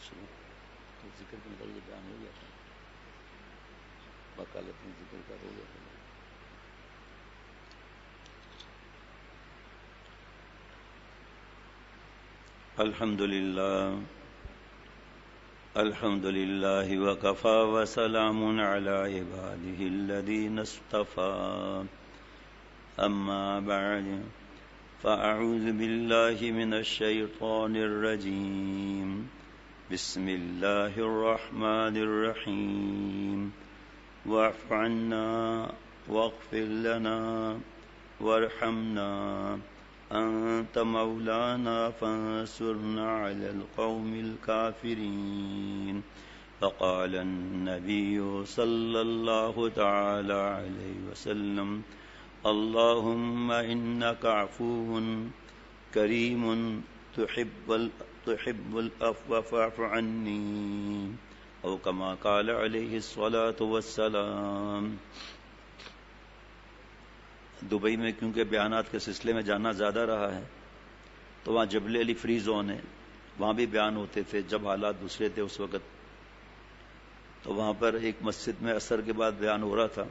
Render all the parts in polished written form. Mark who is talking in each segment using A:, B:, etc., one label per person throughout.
A: شروع تو ذکر کے مطلب یہ بیان ہو گیا تھا، وکالت ذکر کا ہو گیا تھا. الحمد للہ وکفى وسلام علی عباده الذین اصطفى. اما بعد فاعوذ باللہ من الشیطان الرجیم. بسم اللہ الرحمن الرحیم. واعف عنا واغفر لنا وارحمنا أنت مولانا فانصرنا على القوم الكافرين. فقال النبي صلى الله تعالى عليه وسلم اللهم إنك عفو كريم تحب العفو فاعف عني، أو كما قال عليه الصلاة والسلام. دبئی میں کیونکہ بیانات کے سلسلے میں جانا زیادہ رہا ہے تو وہاں جبل علی فری زون ہے، وہاں بھی بیان ہوتے تھے جب حالات دوسرے تھے اس وقت. تو وہاں پر ایک مسجد میں عصر کے بعد بیان ہو رہا تھا.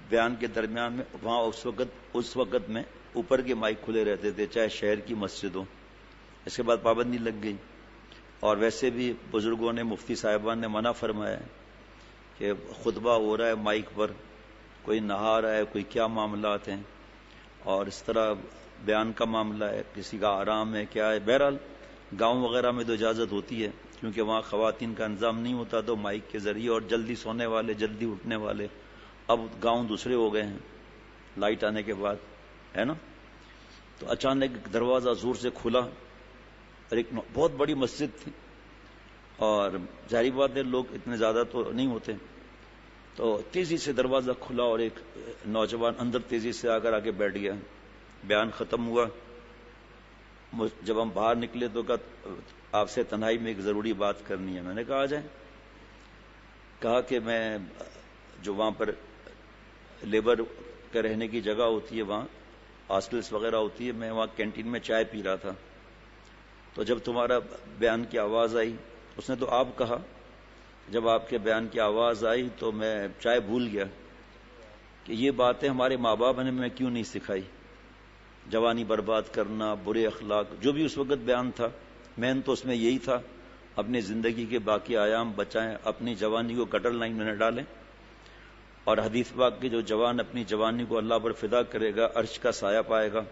A: بیان کے درمیان میں وہاں اس وقت میں اوپر کے مائک کھلے رہتے تھے چاہے شہر کی مسجد ہو. اس کے بعد پابندی لگ گئی، اور ویسے بھی بزرگوں نے مفتی صاحبان نے منع فرمایا کہ خطبہ ہو رہا ہے مائک پر، کوئی نہا رہا ہے، کوئی کیا معاملات ہیں، اور اس طرح بیان کا معاملہ ہے، کسی کا آرام ہے، کیا ہے. بہرحال گاؤں وغیرہ میں تو اجازت ہوتی ہے کیونکہ وہاں خواتین کا انتظام نہیں ہوتا تو مائک کے ذریعے، اور جلدی سونے والے جلدی اٹھنے والے. اب گاؤں دوسرے ہو گئے ہیں لائٹ آنے کے بعد، ہے نا. تو اچانک دروازہ زور سے کھلا اور ایک بہت بڑی مسجد تھی، اور ظاہری بات ہے لوگ اتنے زیادہ تو نہیں ہوتے، تو تیزی سے دروازہ کھلا اور ایک نوجوان اندر تیزی سے آ کر آگے بیٹھ گیا. بیان ختم ہوا، جب ہم باہر نکلے تو کہا آپ سے تنہائی میں ایک ضروری بات کرنی ہے. میں نے کہا آ جائیں. کہا کہ میں جو وہاں پر لیبر کے رہنے کی جگہ ہوتی ہے، وہاں ہاسٹلس وغیرہ ہوتی ہے، میں وہاں کینٹین میں چائے پی رہا تھا، تو جب تمہارا بیان کی آواز آئی، اس نے تو آپ کہا، جب آپ کے بیان کی آواز آئی تو میں چائے بھول گیا کہ یہ باتیں ہمارے ماں باپ نے میں کیوں نہیں سکھائی. جوانی برباد کرنا، برے اخلاق، جو بھی اس وقت بیان تھا مین تو اس میں یہی تھا، اپنی زندگی کے باقی آیام بچائیں، اپنی جوانی کو گٹر لائن میں نہ ڈالیں. اور حدیث پاک کی جو جوان اپنی جوانی کو اللہ پر فدا کرے گا عرش کا سایہ پائے گا،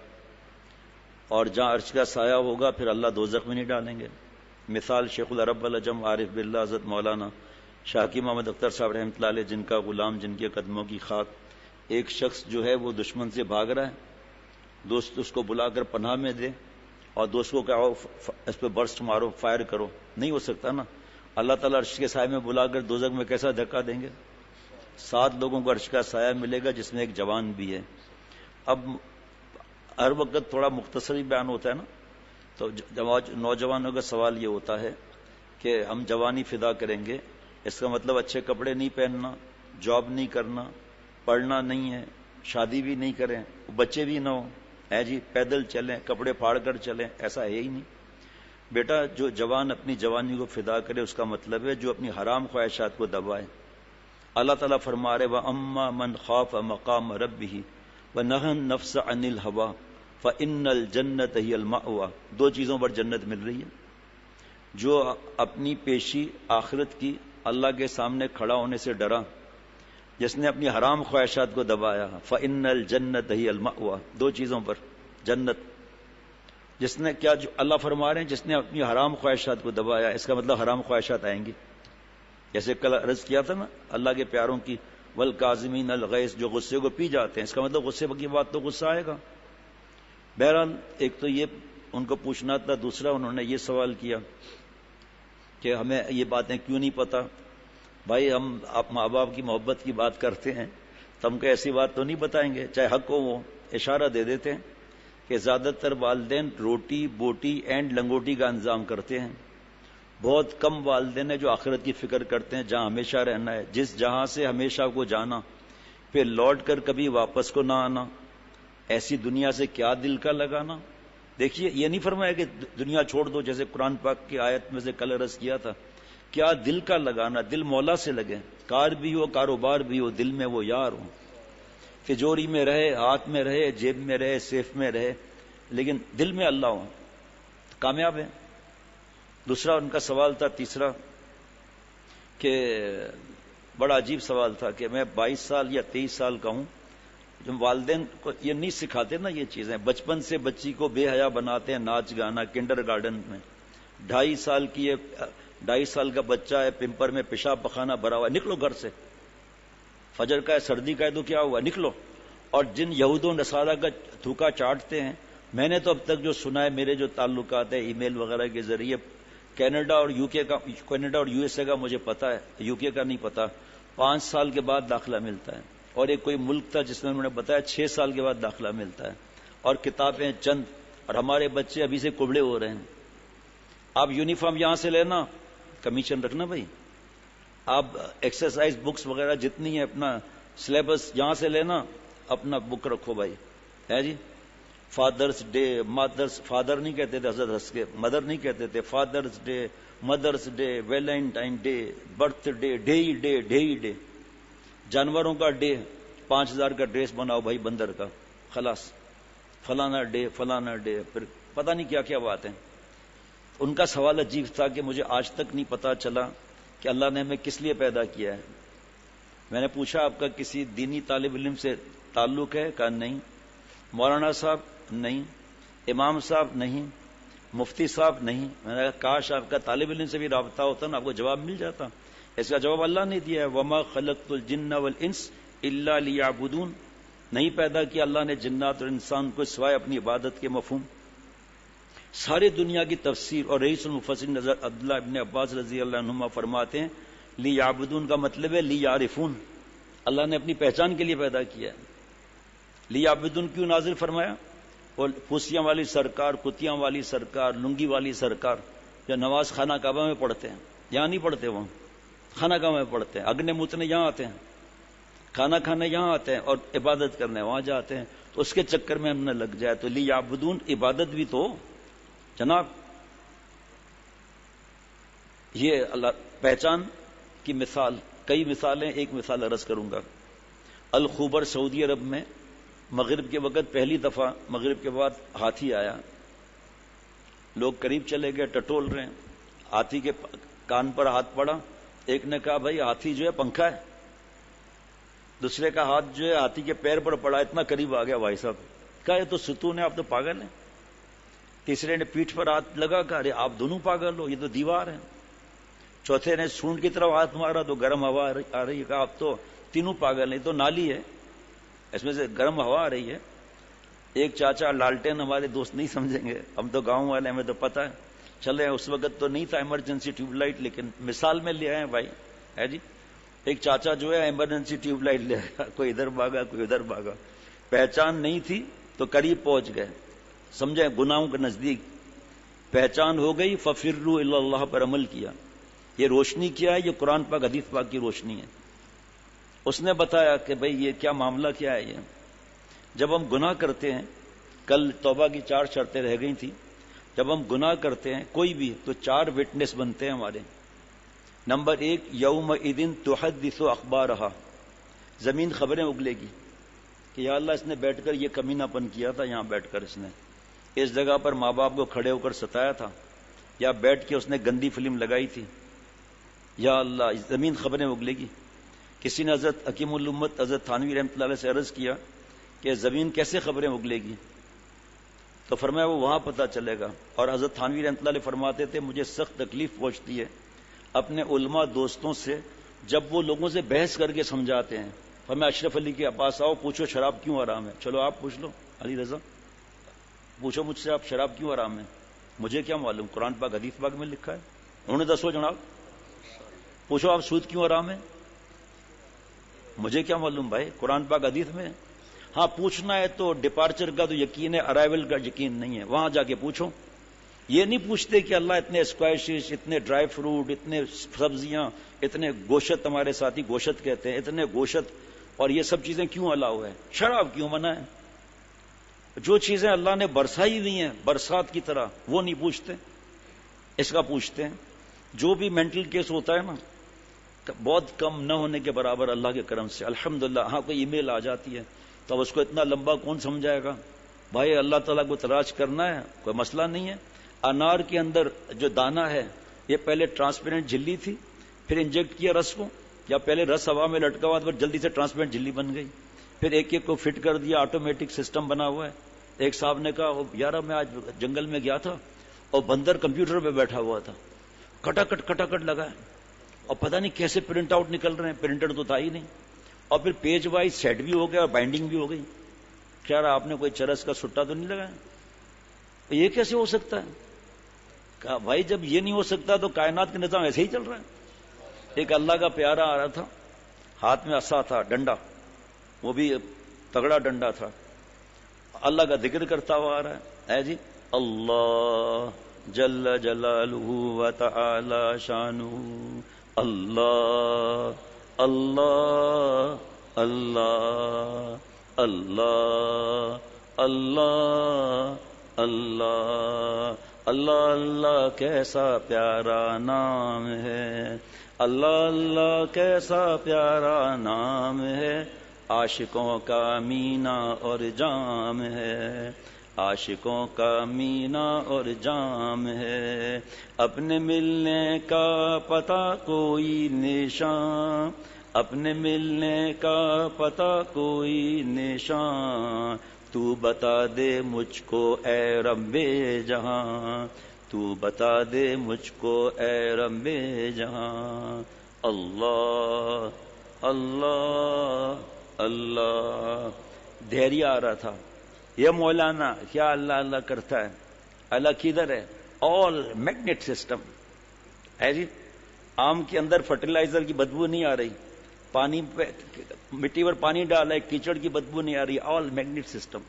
A: اور جہاں عرش کا سایہ ہوگا پھر اللہ دوزخ میں نہیں ڈالیں گے. مثال شیخ العرب العجم عارف باللہ حضرت مولانا شاکی محمد اختر صاحب رحمۃ اللہ علیہ، جن کا غلام، جن کے قدموں کی خاک. ایک شخص جو ہے وہ دشمن سے بھاگ رہا ہے، دوست اس کو بلا کر پناہ میں دے، اور دوست کو کہو اس پہ برسٹ مارو، فائر کرو. نہیں ہو سکتا نا. اللہ تعالیٰ عرش کے سائے میں بلا کر دوزخ میں کیسا دھکا دیں گے؟ 7 لوگوں کو عرش کا سایہ ملے گا جس میں ایک جوان بھی ہے. اب ہر وقت تھوڑا مختصر ہی بیان ہوتا ہے نا، تو نوجوانوں کا سوال یہ ہوتا ہے کہ ہم جوانی فدا کریں گے، اس کا مطلب اچھے کپڑے نہیں پہننا، جاب نہیں کرنا، پڑھنا نہیں ہے، شادی بھی نہیں کریں، بچے بھی نہ ہوں، ہے جی پیدل چلیں، کپڑے پھاڑ کر چلیں، ایسا ہے ہی نہیں. بیٹا جو جوان اپنی جوانی کو فدا کرے اس کا مطلب ہے جو اپنی حرام خواہشات کو دبائے. اللہ تعالیٰ فرما رہے وَأَمَّا مَنْ خَافَ مَقَامَ رَبِّهِ وَنَهَى النَّفْسَ عَنِ الْهَوَىٰ فَإِنَّ الْجَنَّةَ هِيَ الْمَأْوَىٰ. 2 چیزوں پر جنت مل رہی ہے. جو اپنی پیشی آخرت کی اللہ کے سامنے کھڑا ہونے سے ڈرا، جس نے اپنی حرام خواہشات کو دبایا، فَإِنَّ الْجَنَّةَ هِيَ الْمَأْوَىٰ. 2 چیزوں پر جنت. جس نے کیا، جو اللہ فرما رہے ہیں جس نے اپنی حرام خواہشات کو دبایا، اس کا مطلب حرام خواہشات آئیں گی. جیسے کل عرض کیا تھا نا اللہ کے پیاروں کی والکاظمین الغیظ، جو غصے کو پی جاتے ہیں، اس کا مطلب غصے کی بات تو غصہ آئے گا. بہرحال ایک تو یہ ان کو پوچھنا تھا، دوسرا انہوں نے یہ سوال کیا کہ ہمیں یہ باتیں کیوں نہیں پتہ. بھائی ہم آپ ماں باپ کی محبت کی بات کرتے ہیں تو ہم کو ایسی بات تو نہیں بتائیں گے، چاہے حق ہو. وہ اشارہ دے دیتے ہیں کہ زیادہ تر والدین روٹی بوٹی اینڈ لنگوٹی کا انتظام کرتے ہیں. بہت کم والدین ہیں جو آخرت کی فکر کرتے ہیں، جہاں ہمیشہ رہنا ہے، جس جہاں سے ہمیشہ کو جانا، پھر لوٹ کر کبھی واپس کو نہ آنا. ایسی دنیا سے کیا دل کا لگانا. دیکھیے یہ نہیں فرمایا کہ دنیا چھوڑ دو، جیسے قرآن پاک کی آیت میں سے کل عرض کیا تھا، کیا دل کا لگانا، دل مولا سے لگے، کار بھی ہو کاروبار بھی ہو، دل میں وہ یار ہو، تجوری میں رہے، ہاتھ میں رہے، جیب میں رہے، سیف میں رہے، لیکن دل میں اللہ ہو، کامیاب ہے۔ دوسرا ان کا سوال تھا، تیسرا، کہ بڑا عجیب سوال تھا کہ میں 22 سال یا 23 سال کا ہوں، جب والدین کو یہ نہیں سکھاتے نا یہ چیزیں، بچپن سے بچی کو بے حیا بناتے ہیں، ناچ گانا کنڈر گارڈن میں، 2.5 سال کا بچہ ہے، پمپر میں پیشاب پخانہ بھرا ہوا ہے، نکلو گھر سے، فجر کا ہے، سردی کا ہے تو کیا ہوا، نکلو۔ اور جن یہود و نصارہ کا تھوکا چاٹتے ہیں، میں نے تو اب تک جو سنا ہے، میرے جو تعلقات ہیں ای میل وغیرہ کے ذریعے، کینیڈا اور یو ایس اے کا مجھے پتا ہے، یو کے کا نہیں پتا، 5 سال کے بعد داخلہ ملتا ہے، اور ایک کوئی ملک تھا جس میں انہوں نے بتایا 6 سال کے بعد داخلہ ملتا ہے، اور کتابیں چند، اور ہمارے بچے ابھی سے کبڑے ہو رہے ہیں۔ آپ یونیفارم یہاں سے لینا، کمیشن رکھنا بھائی، آپ ایکسرسائز بکس وغیرہ جتنی ہیں، اپنا سلیبس یہاں سے لینا، اپنا بک رکھو بھائی، ہے جی۔ فادرز ڈے، فادر نہیں کہتے تھے حضرت ہنس کے، مدر نہیں کہتے تھے، fathers day, mothers day, valentine day, birthday, day, جانوروں کا ڈے، 5000 کا ڈریس بناؤ بھائی بندر کا، خلاص، فلانا ڈے، پھر پتہ نہیں کیا کیا بات ہے۔ ان کا سوال عجیب تھا کہ مجھے آج تک نہیں پتا چلا کہ اللہ نے ہمیں کس لیے پیدا کیا ہے۔ میں نے پوچھا آپ کا کسی دینی طالب علم سے تعلق ہے؟ کہا نہیں۔ مولانا صاحب نہیں، امام صاحب نہیں، مفتی صاحب نہیں۔ میں نے کہا کاش آپ کا طالب علم سے بھی رابطہ ہوتا نا، آپ کو جواب مل جاتا۔ اس کا جواب اللہ نے دیا ہے، وما خلقت الجن والانس الا لیعبدون، نہیں پیدا کیا اللہ نے جنات اور انسان کو سوائے اپنی عبادت کے مفہوم۔ ساری دنیا کی تفسیر، اور رئیس المفسرین حضرت عبداللہ ابن عباس رضی اللہ عنہما فرماتے ہیں لیعبدون کا مطلب ہے لیعرفون، اللہ نے اپنی پہچان کے لیے پیدا کیا ہے۔ لیعبدون کیوں نازل فرمایا؟ وہ پھوسیاں والی سرکار، کتیاں والی سرکار، لنگی والی سرکار جو نماز خانہ کعبہ میں پڑھتے ہیں، یہاں نہیں پڑھتے، وہاں خانہ کعبہ میں پڑھتے ہیں، اگنے موتنے یہاں آتے ہیں، کھانا کھانے یہاں آتے ہیں، اور عبادت کرنے وہاں جاتے ہیں، تو اس کے چکر میں ہم نہ لگ جائے۔ تو لیعبدون عبادت بھی تو جناب، یہ اللہ پہچان کی مثال، کئی مثالیں، ایک مثال عرض کروں گا۔ الخوبر سعودی عرب میں مغرب کے وقت پہلی دفعہ مغرب کے بعد ہاتھی آیا، لوگ قریب چلے گئے، ٹٹول رہے ہیں، ہاتھی کے کان پر ہاتھ پڑا، ایک نے کہا بھائی ہاتھی جو ہے پنکھا ہے، دوسرے کا ہاتھ جو ہے ہاتھی کے پیر پر پڑا، اتنا قریب آ گیا بھائی صاحب، کہا یہ تو ستون ہے، آپ تو پاگل ہیں۔ تیسرے نے پیٹھ پر ہاتھ لگا، کہا ارے آپ دونوں پاگل ہو، یہ تو دیوار ہے۔ چوتھے نے سونڈ کی طرف ہاتھ مارا تو گرم ہوا آ رہی ہے، کہا آپ تو تینوں پاگل ہیں، یہ تو نالی ہے، اس میں سے گرم ہوا آ رہی ہے۔ ایک چاچا لالٹین، ہمارے دوست نہیں سمجھیں گے، ہم تو گاؤں والے، ہمیں تو پتہ ہے، چلے اس وقت تو نہیں تھا ایمرجنسی ٹیوب لائٹ، لیکن مثال میں لے آئے بھائی، ہے جی۔ ایک چاچا جو ہے ایمرجنسی ٹیوب لائٹ لے آیا، کوئی ادھر بھاگا کوئی ادھر بھاگا، پہچان نہیں تھی تو قریب پہنچ گئے، سمجھے گناہوں کے نزدیک، پہچان ہو گئی، ففروا الی اللہ پر عمل کیا۔ یہ روشنی کیا ہے؟ یہ قرآن پاک حدیث پاک کی روشنی ہے۔ اس نے بتایا کہ بھئی یہ کیا معاملہ کیا ہے یہ، جب ہم گناہ کرتے ہیں، کل توبہ کی 4 شرطیں رہ گئی تھی، جب ہم گناہ کرتے ہیں کوئی بھی تو 4 وٹنس بنتے ہیں ہمارے۔ نمبر 1، یومئذ تحدث اخبارہا، زمین خبریں اگلے گی کہ یا اللہ اس نے بیٹھ کر یہ کمینہ پن کیا تھا، یہاں بیٹھ کر اس نے اس جگہ پر ماں باپ کو کھڑے ہو کر ستایا تھا، یا بیٹھ کے اس نے گندی فلم لگائی تھی، یا اللہ زمین خبریں اگلے گی۔ کسی نے حضرت حکیم الامت حضرت تھانوی رحمۃ اللہ علیہ سے عرض کیا کہ زمین کیسے خبریں اگلے گی، تو فرمایا وہ وہاں پتہ چلے گا۔ اور حضرت تھانوی رحمۃ اللہ علیہ فرماتے تھے مجھے سخت تکلیف پہنچتی ہے اپنے علماء دوستوں سے جب وہ لوگوں سے بحث کر کے سمجھاتے ہیں، فرمایا اشرف علی کے پاس آؤ، پوچھو شراب کیوں حرام ہے، چلو آپ پوچھ لو، علی رضا پوچھو مجھ سے آپ شراب کیوں حرام ہے، مجھے کیا معلوم، قرآن پاک حدیث پاک میں لکھا ہے، انہوں نے دسو جناب، پوچھو آپ سود کیوں حرام ہے، مجھے کیا معلوم بھائی، قرآن پاک حدیث میں۔ ہاں پوچھنا ہے تو ڈپارچر کا تو یقین ہے، ارائیول کا یقین نہیں ہے، وہاں جا کے پوچھو۔ یہ نہیں پوچھتے کہ اللہ اتنے اسکوائشز، اتنے ڈرائی فروٹ، اتنے سبزیاں، اتنے گوشت، ہمارے ساتھی گوشت کہتے ہیں، اتنے گوشت اور یہ سب چیزیں کیوں الاؤ ہے، شراب کیوں منع ہے، جو چیزیں اللہ نے برسائی ہوئی ہیں برسات کی طرح وہ نہیں پوچھتے، اس کا پوچھتے ہیں۔ جو بھی مینٹل کیس ہوتا ہے نا بہت کم نہ ہونے کے برابر اللہ کے کرم سے الحمدللہ۔ ہاں کوئی ای میل آ جاتی ہے تو اب اس کو اتنا لمبا کون سمجھائے گا؟ بھائی اللہ تعالیٰ کو تلاش کرنا ہے، کوئی مسئلہ نہیں ہے۔ انار کے اندر جو دانہ ہے یہ پہلے ٹرانسپیرنٹ جھلی تھی، پھر انجیکٹ کیا رس کو، یا پہلے رس ہوا میں لٹکا ہوا تو جلدی سے ٹرانسپیرنٹ جھلی بن گئی، پھر ایک ایک کو فٹ کر دیا، آٹومیٹک سسٹم بنا ہوا ہے۔ ایک صاحب نے کہا یار میں آج جنگل میں گیا تھا اور بندر کمپیوٹر پہ بیٹھا ہوا تھا، کٹا کٹ لگا ہے اور پتہ نہیں کیسے پرنٹ آؤٹ نکل رہے ہیں، پرنٹر تو تھا ہی نہیں، اور پھر پیج وائز سیٹ بھی ہو گیا اور بائنڈنگ بھی ہو گئی۔ کیا رہا آپ نے کوئی چرس کا سٹا تو نہیں لگایا؟ یہ کیسے ہو سکتا ہے؟ کہا بھائی جب یہ نہیں ہو سکتا تو کائنات کا نظام ایسے ہی چل رہا ہے۔ ایک اللہ کا پیارا آ رہا تھا، ہاتھ میں عصا تھا، ڈنڈا، وہ بھی تگڑا ڈنڈا تھا، اللہ کا ذکر کرتا ہوا آ رہا ہے، اے جی اللہ جل جلالہ و تعالی شانہ، اللہ اللہ اللہ اللہ اللہ اللہ اللہ اللہ کیسا پیارا نام ہے، اللہ اللہ کیسا پیارا نام ہے، عاشقوں کا مینا اور جام ہے، عاشقوں کا مینا اور جام ہے، اپنے ملنے کا پتہ کوئی نشان، اپنے ملنے کا پتہ کوئی نشان، تو بتا دے مجھ کو اے رب جہاں، تو بتا دے مجھ کو اے رب جہاں، اللہ اللہ اللہ۔ دھیریا آ رہا تھا، یہ مولانا کیا اللہ اللہ کرتا ہے؟ اللہ کدھر ہے؟ آل میگنیٹ سسٹم ہے جی۔ آم کے اندر فرٹیلائزر کی بدبو نہیں آ رہی، پانی پہ مٹی پر پانی ڈالا ہے کیچڑ کی بدبو نہیں آ رہی، آل میگنیٹ سسٹم۔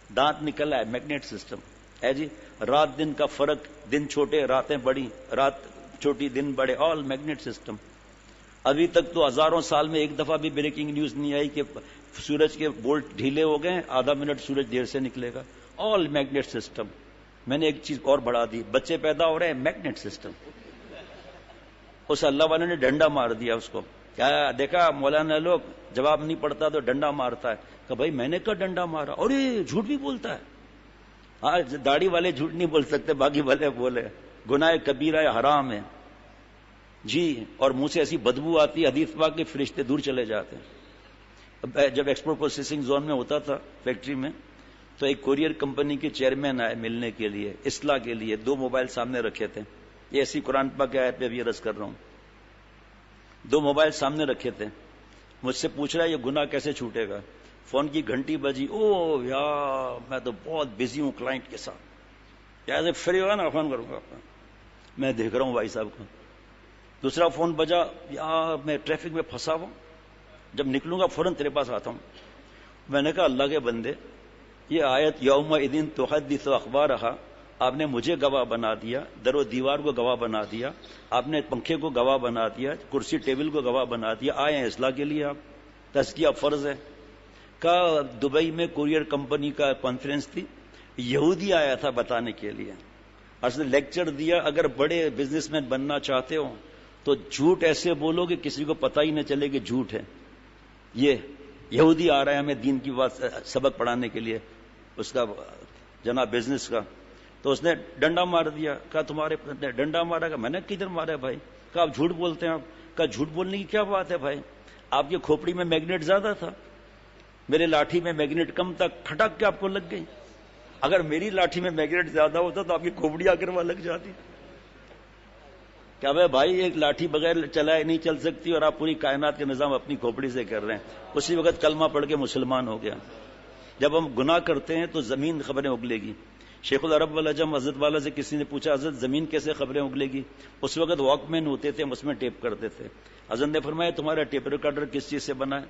A: دانت نکلا ہے، میگنیٹ سسٹم ہے جی۔ رات دن کا فرق، دن چھوٹے راتیں بڑی، رات چھوٹی دن بڑے، آل میگنیٹ سسٹم۔ ابھی تک تو ہزاروں سال میں ایک دفعہ بھی بریکنگ نیوز نہیں آئی کہ سورج کے بولٹ ڈھیلے ہو گئے، آدھا منٹ سورج دیر سے نکلے گا، آل میگنیٹ سسٹم۔ میں نے ایک چیز اور بڑھا دی، بچے پیدا ہو رہے ہیں، میگنیٹ سسٹم۔ اس اللہ والے نے ڈنڈا مار دیا اس کو، کیا دیکھا مولانا لوگ جواب نہیں پڑتا تو ڈنڈا مارتا ہے، کہ بھائی میں نے کہا ڈنڈا مارا، اور یہ جھوٹ بھی بولتا ہے۔ ہاں داڑھی والے جھوٹ نہیں بول سکتے، باقی والے بولے، گناہ کبیرہ حرام ہے جی، اور منہ سے ایسی بدبو آتی ہے، حدیث پاک کے فرشتے دور چلے جاتے ہیں۔ جب ایکسپورٹ پروسیسنگ زون میں ہوتا تھا فیکٹری میں، تو ایک کوریئر کمپنی کے چیئرمین آئے ملنے کے لیے، اصلاح کے لیے، 2 موبائل سامنے رکھے تھے، یہ ایسی قرآن پاک کی آیت پہ بھی عرض کر رہا ہوں، 2 موبائل سامنے رکھے تھے، مجھ سے پوچھ رہا ہے یہ گناہ کیسے چھوٹے گا؟ فون کی گھنٹی بجی، او یار میں تو بہت بزی ہوں کلائنٹ کے ساتھ، جیسے فری ہوگا نا فون کروں گا، میں دیکھ رہا ہوں بھائی صاحب کو۔ دوسرا فون بجا، یار میں ٹریفک میں پھنسا ہوں، جب نکلوں گا فوراً تیرے پاس آتا ہوں۔ میں نے کہا اللہ کے بندے، یہ آیت یومئذ تحدث اخبارہا، آپ نے مجھے گواہ بنا دیا، در و دیوار کو گواہ بنا دیا، آپ نے پنکھے کو گواہ بنا دیا، کرسی ٹیبل کو گواہ بنا دیا، آئے ہیں اصلاح کے لیے، آپ تزکیہ فرض ہے۔ کہا دبئی میں کوریئر کمپنی کا کانفرنس تھی، یہودی آیا تھا بتانے کے لیے، اصل لیکچر دیا، اگر بڑے بزنس مین بننا چاہتے ہو تو جھوٹ ایسے بولو کہ کسی کو پتہ ہی نہ چلے کہ جھوٹ ہے۔ یہ یہودی آ رہا ہے ہمیں دین کی بات سبق پڑھانے کے لیے، اس کا جناب بزنس کا، تو اس نے ڈنڈا مار دیا۔ کہا تمہارے ڈنڈا مارا؟ کہ میں نے کدھر مارا بھائی؟ کہا آپ جھوٹ بولتے ہیں آپ۔ کہا جھوٹ بولنے کی کیا بات ہے بھائی، آپ کی کھوپڑی میں میگنیٹ زیادہ تھا، میرے لاٹھی میں میگنیٹ کم تھا، کھٹک کے آپ کو لگ گئی۔ اگر میری لاٹھی میں میگنیٹ زیادہ ہوتا تو آپ کی کھوپڑی آ کر وہاں لگ جاتی۔ کیا بھائی ایک لاٹھی بغیر چلائے نہیں چل سکتی، اور آپ پوری کائنات کے نظام اپنی کھوپڑی سے کر رہے ہیں۔ اسی وقت کلمہ پڑھ کے مسلمان ہو گیا۔ جب ہم گناہ کرتے ہیں تو زمین خبریں اگلے گی۔ شیخ العرب والعجم حضرت والا سے کسی نے پوچھا حضرت زمین کیسے خبریں اگلے گی؟ اس وقت واک مین ہوتے تھے، ہم اس میں ٹیپ کرتے تھے۔ حضرت نے فرمایا تمہارا ٹیپ ریکارڈر کس چیز سے بنا ہے؟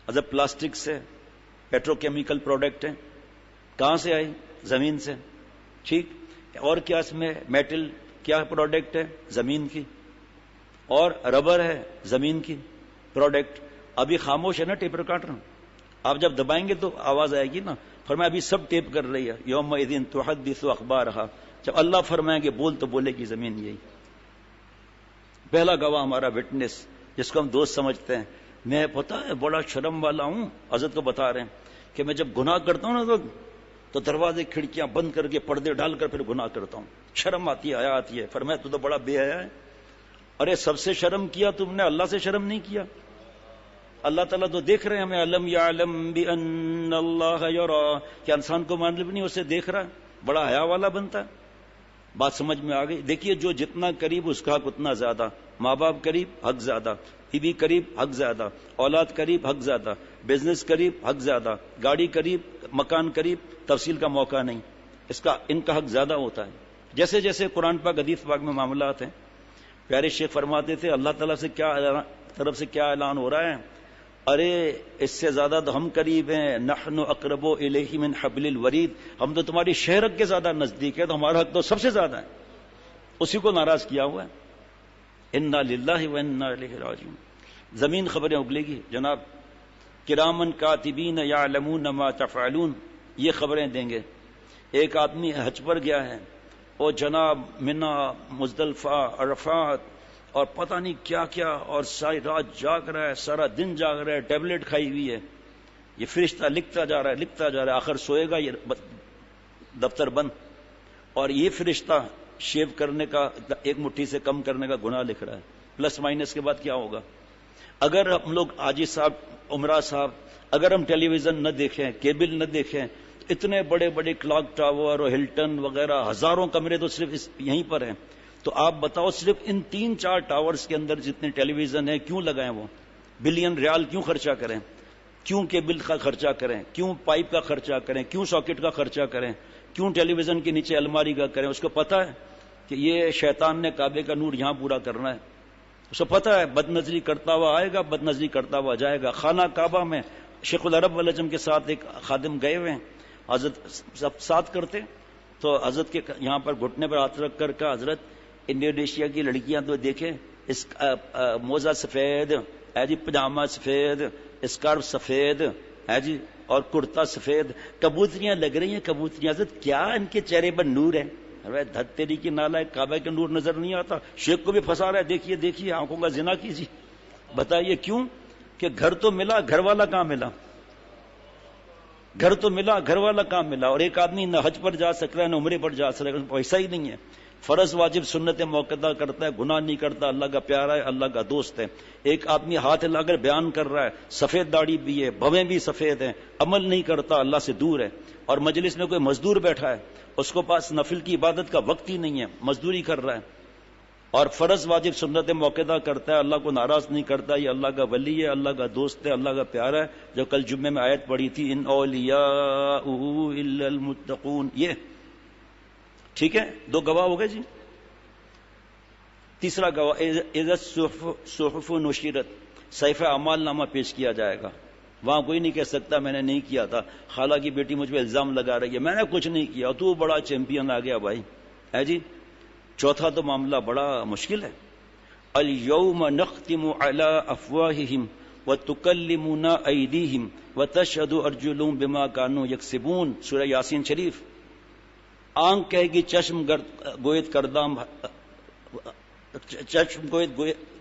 A: حضرت پلاسٹک سے، پیٹرو کیمیکل پروڈکٹ ہے۔ کہاں سے آئی؟ زمین سے، ٹھیک۔ اور کیا اس میں میٹل کیا پروڈکٹ ہے؟ زمین کی۔ اور ربر ہے زمین کی پروڈکٹ۔ ابھی خاموش ہے نا ٹیپ ریکارڈر، آپ جب دبائیں گے تو آواز آئے گی نا، فرمایا ابھی سب ٹیپ کر رہی ہے. یومئذ تحدث اخبارها، جب اللہ فرمائیں گے بول تو بولے گی زمین. یہی پہلا گواہ ہمارا وٹنس جس کو ہم دوست سمجھتے ہیں. میں پتا ہے بڑا شرم والا ہوں، حضرت کو بتا رہے ہیں کہ میں جب گناہ کرتا ہوں نا تو دروازے کھڑکیاں بند کر کے پردے ڈال کر پھر گناہ کرتا ہوں. شرم آتی ہے، حیا آتی ہے. فرمایا تو بڑا بے حیا ہے. ارے سب سے شرم کیا تم نے، اللہ سے شرم نہیں کیا. اللہ تعالیٰ تو دیکھ رہے ہیں ہمیں. علم یعلم بان اللہ یرا، کہ انسان کو معلوم نہیں اسے دیکھ رہا ہے. بڑا حیا والا بنتا ہے. بات سمجھ میں آ گئی. دیکھیے جو جتنا قریب اس کا حق اتنا زیادہ. ماں باپ قریب حق زیادہ، بیوی قریب حق زیادہ، اولاد قریب حق زیادہ، بزنس قریب حق زیادہ، گاڑی قریب، مکان قریب، تفصیل کا موقع نہیں. ان کا حق زیادہ ہوتا ہے. جیسے جیسے قرآن پاک حدیث پاک میں معاملات ہیں. پیارے شیخ فرماتے تھے اللہ تعالیٰ سے طرف سے کیا اعلان ہو رہا ہے؟ ارے اس سے زیادہ تو ہم قریب ہیں. نحن اقرب الیہ من حبل الورید، ہم تو تمہاری شہرت کے زیادہ نزدیک ہے، تو ہمارا حق تو سب سے زیادہ ہے. اسی کو ناراض کیا ہوا ہے. انا للہ و انا الیہ راجعون. زمین خبریں اگلے گی جناب. کرامن کاتبین یعلمون ما تفعلون، یہ خبریں دیں گے. ایک آدمی حج پر گیا ہے اور جناب منا، مزدلفہ، عرفات اور پتہ نہیں کیا کیا، اور ساری رات جاگ رہا ہے، سارا دن جاگ رہا ہے، ٹیبلٹ کھائی ہوئی ہے. یہ فرشتہ لکھتا جا رہا ہے، آخر سوئے گا، یہ دفتر بند. اور یہ فرشتہ شیو کرنے کا، ایک مٹھی سے کم کرنے کا گناہ لکھ رہا ہے. پلس مائنس کے بعد کیا ہوگا؟ اگر ہم لوگ حاجی صاحب، عمرہ صاحب، اگر ہم ٹیلی ویژن نہ دیکھیں، کیبل نہ دیکھیں، اتنے بڑے بڑے کلاک ٹاور اور ہلٹن وغیرہ ہزاروں کمرے تو صرف یہیں پر ہیں. تو آپ بتاؤ صرف ان 3-4 ٹاورز کے اندر جتنے ٹیلی ویژن ہیں کیوں لگائیں؟ وہ بلین ریال کیوں خرچہ کریں؟ کیوں کیبل کا خرچہ کریں؟ کیوں پائپ کا خرچہ کریں؟ کیوں ساکٹ کا خرچہ کریں؟ کیوں ٹیلی ویژن کے نیچے الماری کا کریں؟ اس کو پتہ ہے کہ یہ شیطان نے کعبے کا نور یہاں پورا کرنا ہے. اس کو پتہ ہے بد نظری کرتا ہوا آئے گا، بد نظری کرتا ہوا جائے گا. خانہ کعبہ میں شیخ العرب والعجم کے ساتھ ایک خادم گئے ہوئے ہیں، حضرت سب ساتھ کرتے، تو حضرت کے یہاں پر گھٹنے پر ہاتھ رکھ کر کہا حضرت انڈونیشیا کی لڑکیاں تو دیکھیں، اس موزہ سفید ہے جی، پجامہ سفید، اسکارف سفید ہے جی، اور کرتا سفید، کبوتریاں لگ رہی ہیں کبوتریاں. حضرت کیا ان کے چہرے پر نور ہے؟ دھت تیری کی نالا ہے، کعبہ کا نور نظر نہیں آتا. شیخ کو بھی پھنسا رہا ہے، دیکھیے دیکھیے آنکھوں کا زنا کیجیے. بتائیے کیوں؟ کہ گھر تو ملا، گھر والا کہاں ملا؟ گھر تو ملا، گھر والا کہاں ملا؟ اور ایک آدمی نہ حج پر جا سک رہا ہے، نہ عمرے پر جا سک رہا ہے، پیسہ ہی نہیں ہے. فرض واجب سنت موقع کرتا ہے، گناہ نہیں کرتا، اللہ کا پیارا ہے، اللہ کا دوست ہے. ایک آدمی ہاتھ لا کر بیان کر رہا ہے، سفید داڑھی بھی ہے، بھویں بھی سفید ہیں، عمل نہیں کرتا، اللہ سے دور ہے. اور مجلس میں کوئی مزدور بیٹھا ہے، اس کو پاس نفل کی عبادت کا وقت ہی نہیں ہے، مزدوری کر رہا ہے، اور فرض واجب سنت موقع کرتا ہے، اللہ کو ناراض نہیں کرتا. یہ اللہ کا ولی ہے، اللہ کا دوست ہے، اللہ کا پیارا ہے. جو کل جمعے میں آیت پڑھی تھی، ان اولیاء الا المتقون، یہ ٹھیک ہے. 2 گواہ ہو گئے جی. تیسرا گواہ اذا الصحف نشرت، صحیفہ اعمال نامہ پیش کیا جائے گا. وہاں کوئی نہیں کہہ سکتا میں نے نہیں کیا تھا، خالہ کی بیٹی مجھ پہ الزام لگا رہی ہے، میں نے کچھ نہیں کیا، تو بڑا چیمپئن آ گیا بھائی ہے جی. چوتھا تو معاملہ بڑا مشکل ہے. الیوم نختم علی افواہہم وتکلمنا ایدیہم وتشہد ارجلہم بما کانوا یکسبون. سورہ یاسین شریف. آنکھ کہے گی چشم گوید کردام،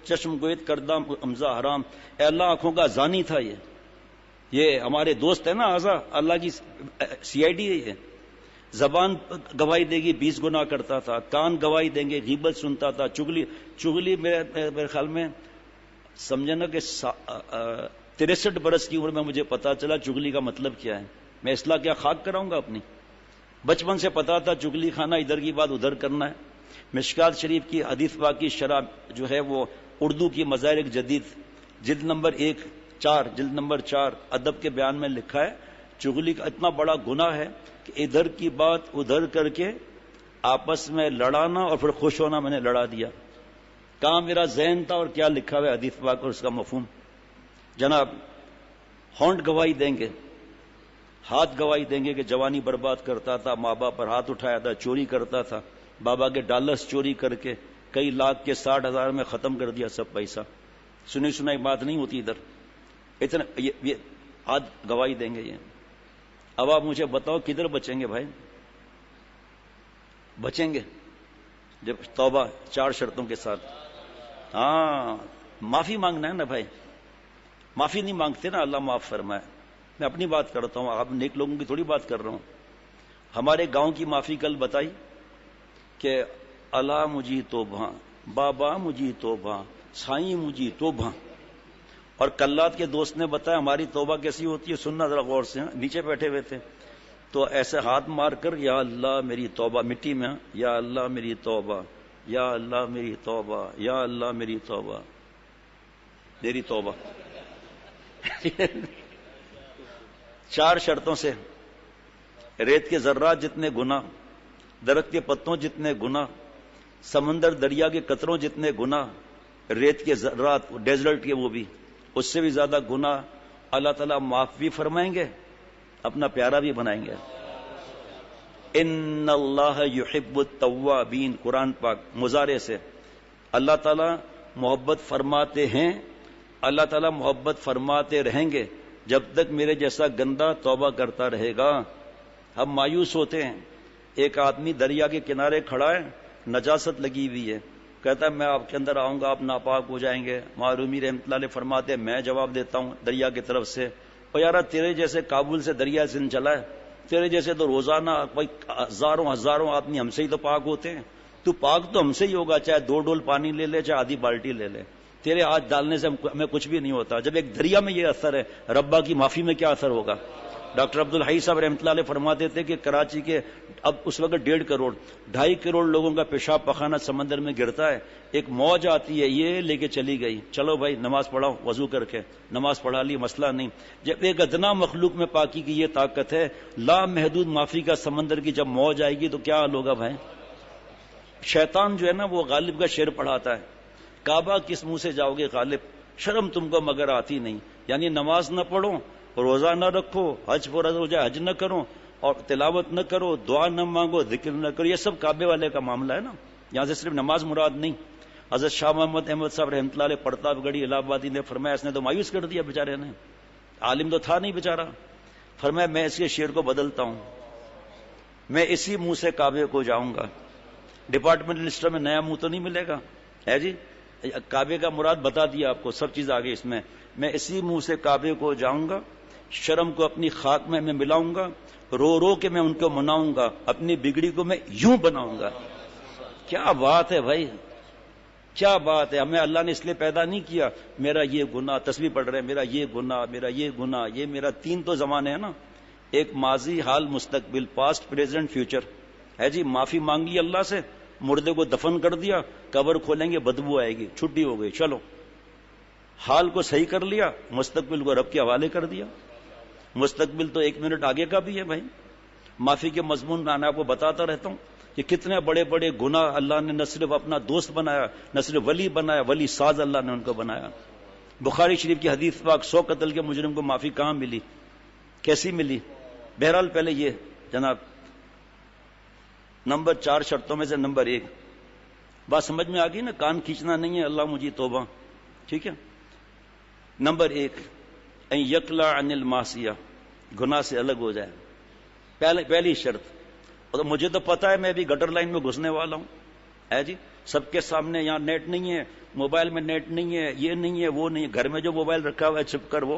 A: چشم گوید کردام امزا حرام. اے اللہ آنکھوں کا زانی تھا یہ ہمارے دوست ہے نا اعضا، اللہ کی CID ہے یہ. زبان گواہی دے گی 20 گناہ کرتا تھا، کان گواہی دیں گے غیبت سنتا تھا، چغلی میرے خیال میں سمجھے نا کہ 63 برس کی عمر میں مجھے پتا چلا چغلی کا مطلب کیا ہے. میں اصلاح کیا خاک کراؤں گا اپنی؟ بچپن سے پتا تھا چغلی خانہ ادھر کی بات ادھر کرنا ہے. مشکات شریف کی حدیث پاک کی شرح جو ہے وہ اردو کی مظاہر جدید جلد نمبر 4 ادب کے بیان میں لکھا ہے چغلی کا اتنا بڑا گناہ ہے کہ ادھر کی بات ادھر کر کے آپس میں لڑانا اور پھر خوش ہونا میں نے لڑا دیا. کہاں میرا ذہن تھا اور کیا لکھا ہوا ہے حدیث پاک اور اس کا مفہوم. جناب ہونٹ گواہی دیں گے، ہاتھ گواہی دیں گے کہ جوانی برباد کرتا تھا، ماں باپ پر ہاتھ اٹھایا تھا، چوری کرتا تھا، بابا کے ڈالرز چوری کر کے کئی لاکھ کے 60,000 میں ختم کر دیا سب پیسہ. سنی سنائی بات نہیں ہوتی ادھر. اتنا یہ ہاتھ گواہی دیں گے. یہ اب آپ مجھے بتاؤ کدھر بچیں گے بھائی؟ بچیں گے جب توبہ 4 شرطوں کے ساتھ. ہاں معافی مانگنا ہے نا بھائی. معافی نہیں مانگتے نا اللہ معاف فرمائے. میں اپنی بات کرتا ہوں, آپ نیک لوگوں کی تھوڑی بات کر رہا ہوں. ہمارے گاؤں کی معافی کل بتائی کہ اللہ مجھے توبہ, بابا مجھے توبہ, سائیں مجھے توبہ. اور کلات کے دوست نے بتایا ہماری توبہ کیسی ہوتی ہے, سننا ذرا غور سے. نیچے بیٹھے ہوئے تھے تو ایسے ہاتھ مار کر یا اللہ میری توبہ, مٹی میں, یا اللہ میری توبہ, یا اللہ میری توبہ, یا اللہ میری توبہ, میری توبہ. 4 شرطوں سے. ریت کے ذرات جتنے گناہ, درخت کے پتوں جتنے گناہ, سمندر دریا کے قطروں جتنے گناہ, ریت کے ذرات ڈیزرٹ کے وہ بھی, اس سے بھی زیادہ گناہ اللہ تعالیٰ معاف بھی فرمائیں گے, اپنا پیارا بھی بنائیں گے. ان اللہ یحب التوابین, قرآن پاک مضارع سے. اللہ تعالیٰ محبت فرماتے ہیں, اللہ تعالیٰ محبت فرماتے رہیں گے جب تک میرے جیسا گندا توبہ کرتا رہے گا. ہم مایوس ہوتے ہیں. ایک آدمی دریا کے کنارے کھڑا ہے, نجاست لگی ہوئی ہے, کہتا ہے میں آپ کے اندر آؤں گا آپ ناپاک ہو جائیں گے. معرومی رحمۃ اللہ علیہ فرماتے ہیں میں جواب دیتا ہوں دریا کی طرف سے, اور یار تیرے جیسے کابل سے دریا سندھ چلا ہے, تیرے جیسے تو روزانہ ہزاروں آدمی ہم سے ہی تو پاک ہوتے ہیں. تو پاک تو ہم سے ہی ہوگا, چاہے 2 ڈول پانی لے لے چاہے آدھی بالٹی لے لے. تیرے ہاتھ ڈالنے سے ہمیں کچھ بھی نہیں ہوتا. جب ایک دریا میں یہ اثر ہے, ربا کی معافی میں کیا اثر ہوگا؟ ڈاکٹر عبدالحی صاحب رحمۃ اللہ علیہ فرماتے تھے کہ کراچی کے اب اس وقت 1.5 کروڑ 2.5 کروڑ لوگوں کا پیشاب پخانہ سمندر میں گرتا ہے. ایک موج آتی ہے, یہ لے کے چلی گئی, چلو بھائی نماز پڑھاؤ, وضو کر کے نماز پڑھا لی, مسئلہ نہیں. جب ایک ادنا مخلوق میں پاکی کی یہ طاقت ہے, لا محدود معافی کا سمندر کی جب موج آئے گی تو کیا حال ہوگا بھائی؟ شیطان جو ہے نا وہ غالب کا شعر پڑھاتا ہے, کعبہ کس منہ سے جاؤ گے غالب, شرم تم کو مگر آتی نہیں. یعنی نماز نہ پڑھو, روزہ نہ رکھو, حج فرض ہو جائے حج نہ کرو, اور تلاوت نہ کرو, دعا نہ مانگو, ذکر نہ کرو, یہ سب کعبے والے کا معاملہ ہے نا. یہاں سے صرف نماز مراد نہیں. حضرت شاہ محمد احمد صاحب رحمۃ اللہ علیہ پرتاپ گڑھی الہ آبادی نے فرمایا اس نے تو مایوس کر دیا بیچارے نے, عالم تو تھا نہیں بیچارہ. فرمایا میں اس کے شعر کو بدلتا ہوں, میں اسی منہ سے کعبے کو جاؤں گا. ڈپارٹمنٹ منسٹر میں نیا منہ تو نہیں ملے گا ہے جی, کعبے کا مراد بتا دیا آپ کو, سب چیز آگے اس میں. میں اسی منہ سے کعبے کو جاؤں گا, شرم کو اپنی خاک میں ملاؤں گا, رو رو کے میں ان کو مناؤں گا, اپنی بگڑی کو میں یوں بناؤں گا. کیا بات ہے بھائی, کیا بات ہے. ہمیں اللہ نے اس لیے پیدا نہیں کیا میرا یہ گناہ, تسبیح پڑھ رہے ہیں میرا یہ گناہ, میرا یہ گناہ, یہ میرا 3 تو زمانے ہیں نا, ایک ماضی, حال, مستقبل, پاسٹ, پریزنٹ, فیوچر ہے جی. معافی مانگی اللہ سے, مردے کو دفن کر دیا, قبر کھولیں گے بدبو آئے گی, چھٹی ہو گئی, چلو. حال کو صحیح کر لیا, مستقبل کو رب کے حوالے کر دیا. مستقبل تو 1 منٹ آگے کا بھی ہے بھائی. معافی کے مضمون میں آپ کو بتاتا رہتا ہوں کہ کتنے بڑے بڑے گناہ اللہ نے نہ صرف اپنا دوست بنایا, نہ صرف ولی بنایا, ولی ساز اللہ نے ان کو بنایا. بخاری شریف کی حدیث پاک 100 قتل کے مجرم کو معافی کہاں ملی, کیسی ملی؟ بہرحال پہلے یہ جناب نمبر 4 شرطوں میں سے نمبر 1 بات سمجھ میں آ گئی نا, کان کھینچنا نہیں ہے, اللہ مجھے توبہ, ٹھیک ہے. نمبر 1 ان یقلع عن المعصیہ, گناہ سے الگ ہو جائے, پہلی شرط. اور مجھے تو پتا ہے میں ابھی گٹر لائن میں گھسنے والا ہوں ہے جی, سب کے سامنے. یہاں نیٹ نہیں ہے, موبائل میں نیٹ نہیں ہے, یہ نہیں ہے, وہ نہیں ہے, گھر میں جو موبائل رکھا ہوا ہے چھپ کر وہ.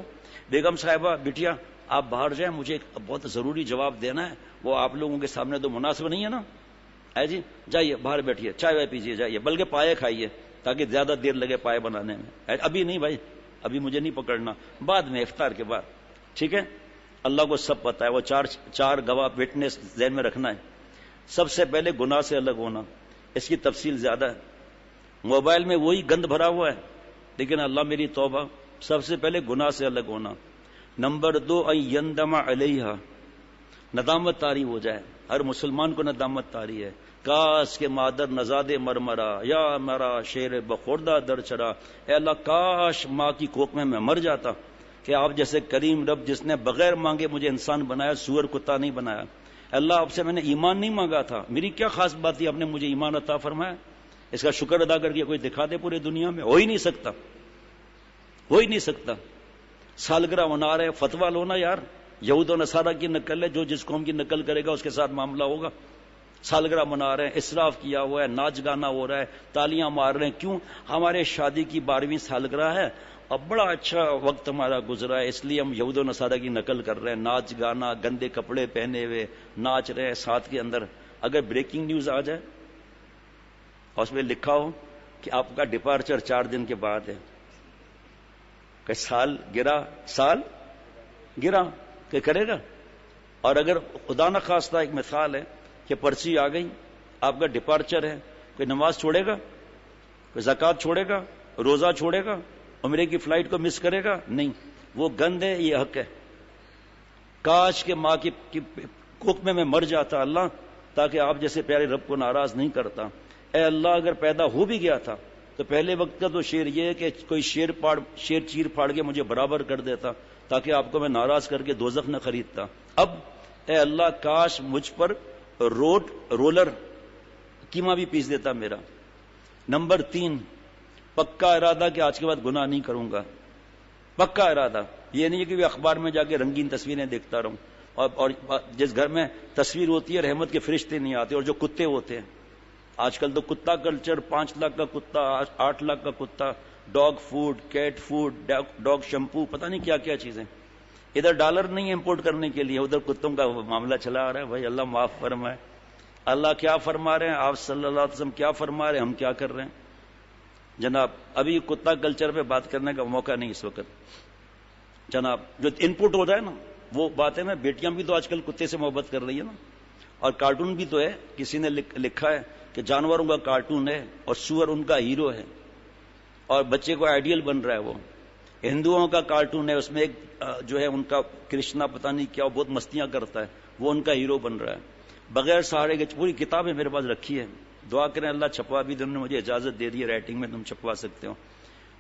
A: بیگم صاحبہ بٹیا آپ باہر جائیں, مجھے ایک بہت ضروری جواب دینا ہے, وہ آپ لوگوں کے سامنے تو مناسب نہیں ہے نا ہے جی. جائیے باہر بیٹھیے, چائے وائے پیجیے, جائیے, بلکہ پائے کھائیے تاکہ زیادہ دیر لگے پائے بنانے میں. ابھی نہیں بھائی, ابھی مجھے نہیں پکڑنا, بعد میں افطار کے بعد, ٹھیک ہے. اللہ کو سب پتا ہے, وہ چار گواہ وٹنس ذہن میں رکھنا ہے. سب سے پہلے گناہ سے الگ ہونا, اس کی تفصیل زیادہ ہے. موبائل میں وہی گند بھرا ہوا ہے, لیکن اللہ میری توبہ. سب سے پہلے گناہ سے الگ ہونا. نمبر 2 ان یندم علیہا, ندامت طاری ہو جائے. ہر مسلمان کو ندامت طاری ہے, کاش کے مادر نزاد مرمرا, یا مرا شیر بخوردہ در چرا. اے اللہ کاش ماں کی کوکھ میں مر جاتا, کہ آپ جیسے کریم رب جس نے بغیر مانگے مجھے انسان بنایا, سور کتا نہیں بنایا. اللہ آپ سے میں نے ایمان نہیں مانگا تھا, میری کیا خاص بات تھی, آپ نے مجھے ایمان عطا فرمایا. اس کا شکر ادا کر کے کوئی دکھا دے پوری دنیا میں, ہو ہی نہیں سکتا, ہو ہی نہیں سکتا. سالگرہ منا رہے, فتوا لو نا یار, یہود و نصارہ کی نقل ہے، جو جس قوم کی نقل کرے گا اس کے ساتھ معاملہ ہوگا. سالگرہ منا رہے ہیں، اسراف کیا ہوا ہے، ناچ گانا ہو رہا ہے، تالیاں مار رہے ہیں. کیوں؟ ہمارے شادی کی 12ویں سالگرہ ہے، اب بڑا اچھا وقت ہمارا گزرا ہے، اس لیے ہم یہود و نصارہ کی نقل کر رہے ہیں. ناچ گانا، گندے کپڑے پہنے ہوئے ناچ رہے ہیں. ساتھ کے اندر اگر بریکنگ نیوز آ جائے اور اس میں لکھا ہو کہ آپ کا ڈپارچر 4 دن کے بعد ہے، کہ سال گرا کہ کرے گا. اور اگر خدا نہ خواستہ ایک مثال ہے کہ پرچی آ گئی، آپ کا ڈپارچر ہے، کوئی نماز چھوڑے گا، کوئی زکوٰۃ چھوڑے گا، روزہ چھوڑے گا، عمرے کی فلائٹ کو مس کرے گا؟ نہیں. وہ گند ہے، یہ حق ہے. کاش کہ ماں کی کوکھ میں مر جاتا اللہ، تاکہ آپ جیسے پیارے رب کو ناراض نہیں کرتا. اے اللہ، اگر پیدا ہو بھی گیا تھا تو پہلے وقت کا تو شعر یہ ہے کہ کوئی شیر چیر پھاڑ کے مجھے برابر کر دیتا، تاکہ آپ کو میں ناراض کر کے دوزخ نہ خریدتا. اب اے اللہ، کاش مجھ پر رولر کیما بھی پیس دیتا میرا. نمبر 3، پکا ارادہ کہ آج کے بعد گناہ نہیں کروں گا. پکا ارادہ، یہ نہیں ہے کہ اخبار میں جا کے رنگین تصویریں دیکھتا رہوں، اور جس گھر میں تصویر ہوتی ہے رحمت کے فرشتے نہیں آتے. اور جو کتے ہوتے ہیں آج کل تو کتا کلچر، 5 لاکھ کا کتا، 8 لاکھ کا کتا، dog food, cat food, dog shampoo, پتہ نہیں کیا کیا چیزیں. ادھر ڈالر نہیں امپورٹ کرنے کے لیے، ادھر کتوں کا معاملہ چلا آ رہا ہے. بھائی اللہ معاف فرمائے. اللہ کیا فرما رہے ہیں، آپ صلی اللہ علیہ وسلم کیا فرما رہے ہیں، ہم کیا کر رہے ہیں جناب. ابھی کتا کلچر پہ بات کرنے کا موقع نہیں اس وقت جناب. جو ان پٹ ہو جائے نا وہ بات ہے. میں بیٹیاں بھی تو آج کل کتے سے محبت کر رہی ہے نا. اور کارٹون بھی تو ہے، کسی نے لکھا ہے کہ جانوروں کا کارٹون ہے اور سور ان کا ہیرو ہے، اور بچے کو آئیڈیل بن رہا ہے. وہ ہندوؤں کا کارٹون ہے، اس میں ایک جو ہے ان کا کرشنا پتہ نہیں کیا بہت مستیاں کرتا ہے، وہ ان کا ہیرو بن رہا ہے. بغیر سہارے کے پوری کتابیں میرے پاس رکھی ہے. دعا کریں اللہ چھپوا بھی، تم نے مجھے اجازت دے دی ہے رائٹنگ میں، تم چھپوا سکتے ہو.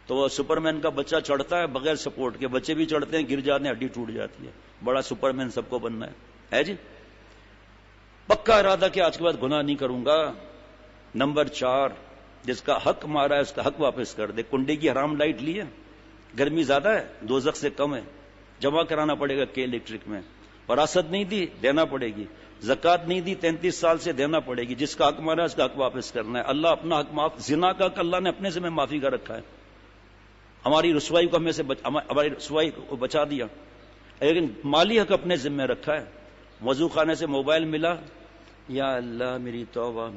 A: تو وہ سپرمین کا بچہ چڑھتا ہے بغیر سپورٹ کے. بچے بھی چڑھتے ہیں، گر جاتے ہیں، ہڈی ٹوٹ جاتی ہے. بڑا سپرمین سب کو بننا ہے جی. پکا ارادہ کہ آج کے بعد گناہ نہیں کروں گا. نمبر 4، جس کا حق مارا ہے اس کا حق واپس کر دے. کنڈے کی حرام لائٹ لی ہے، گرمی زیادہ ہے، دوزخ سے کم ہے، جمع کرانا پڑے گا کے الیکٹرک میں. وراثت نہیں دی، دینا پڑے گی. زکوٰۃ نہیں دی، 33 سال سے دینا پڑے گی. جس کا حق مارا ہے اس کا حق واپس کرنا ہے. اللہ اپنا حق معاف. زنا کا حق اللہ نے اپنے سے میں معافی کا رکھا ہے. ہماری رسوائی کو ہماری رسوائی کو بچا دیا. لیکن مالی حق اپنے ذمہ رکھا ہے. وضو خانے سے موبائل ملا، یا اللہ میری توبہ،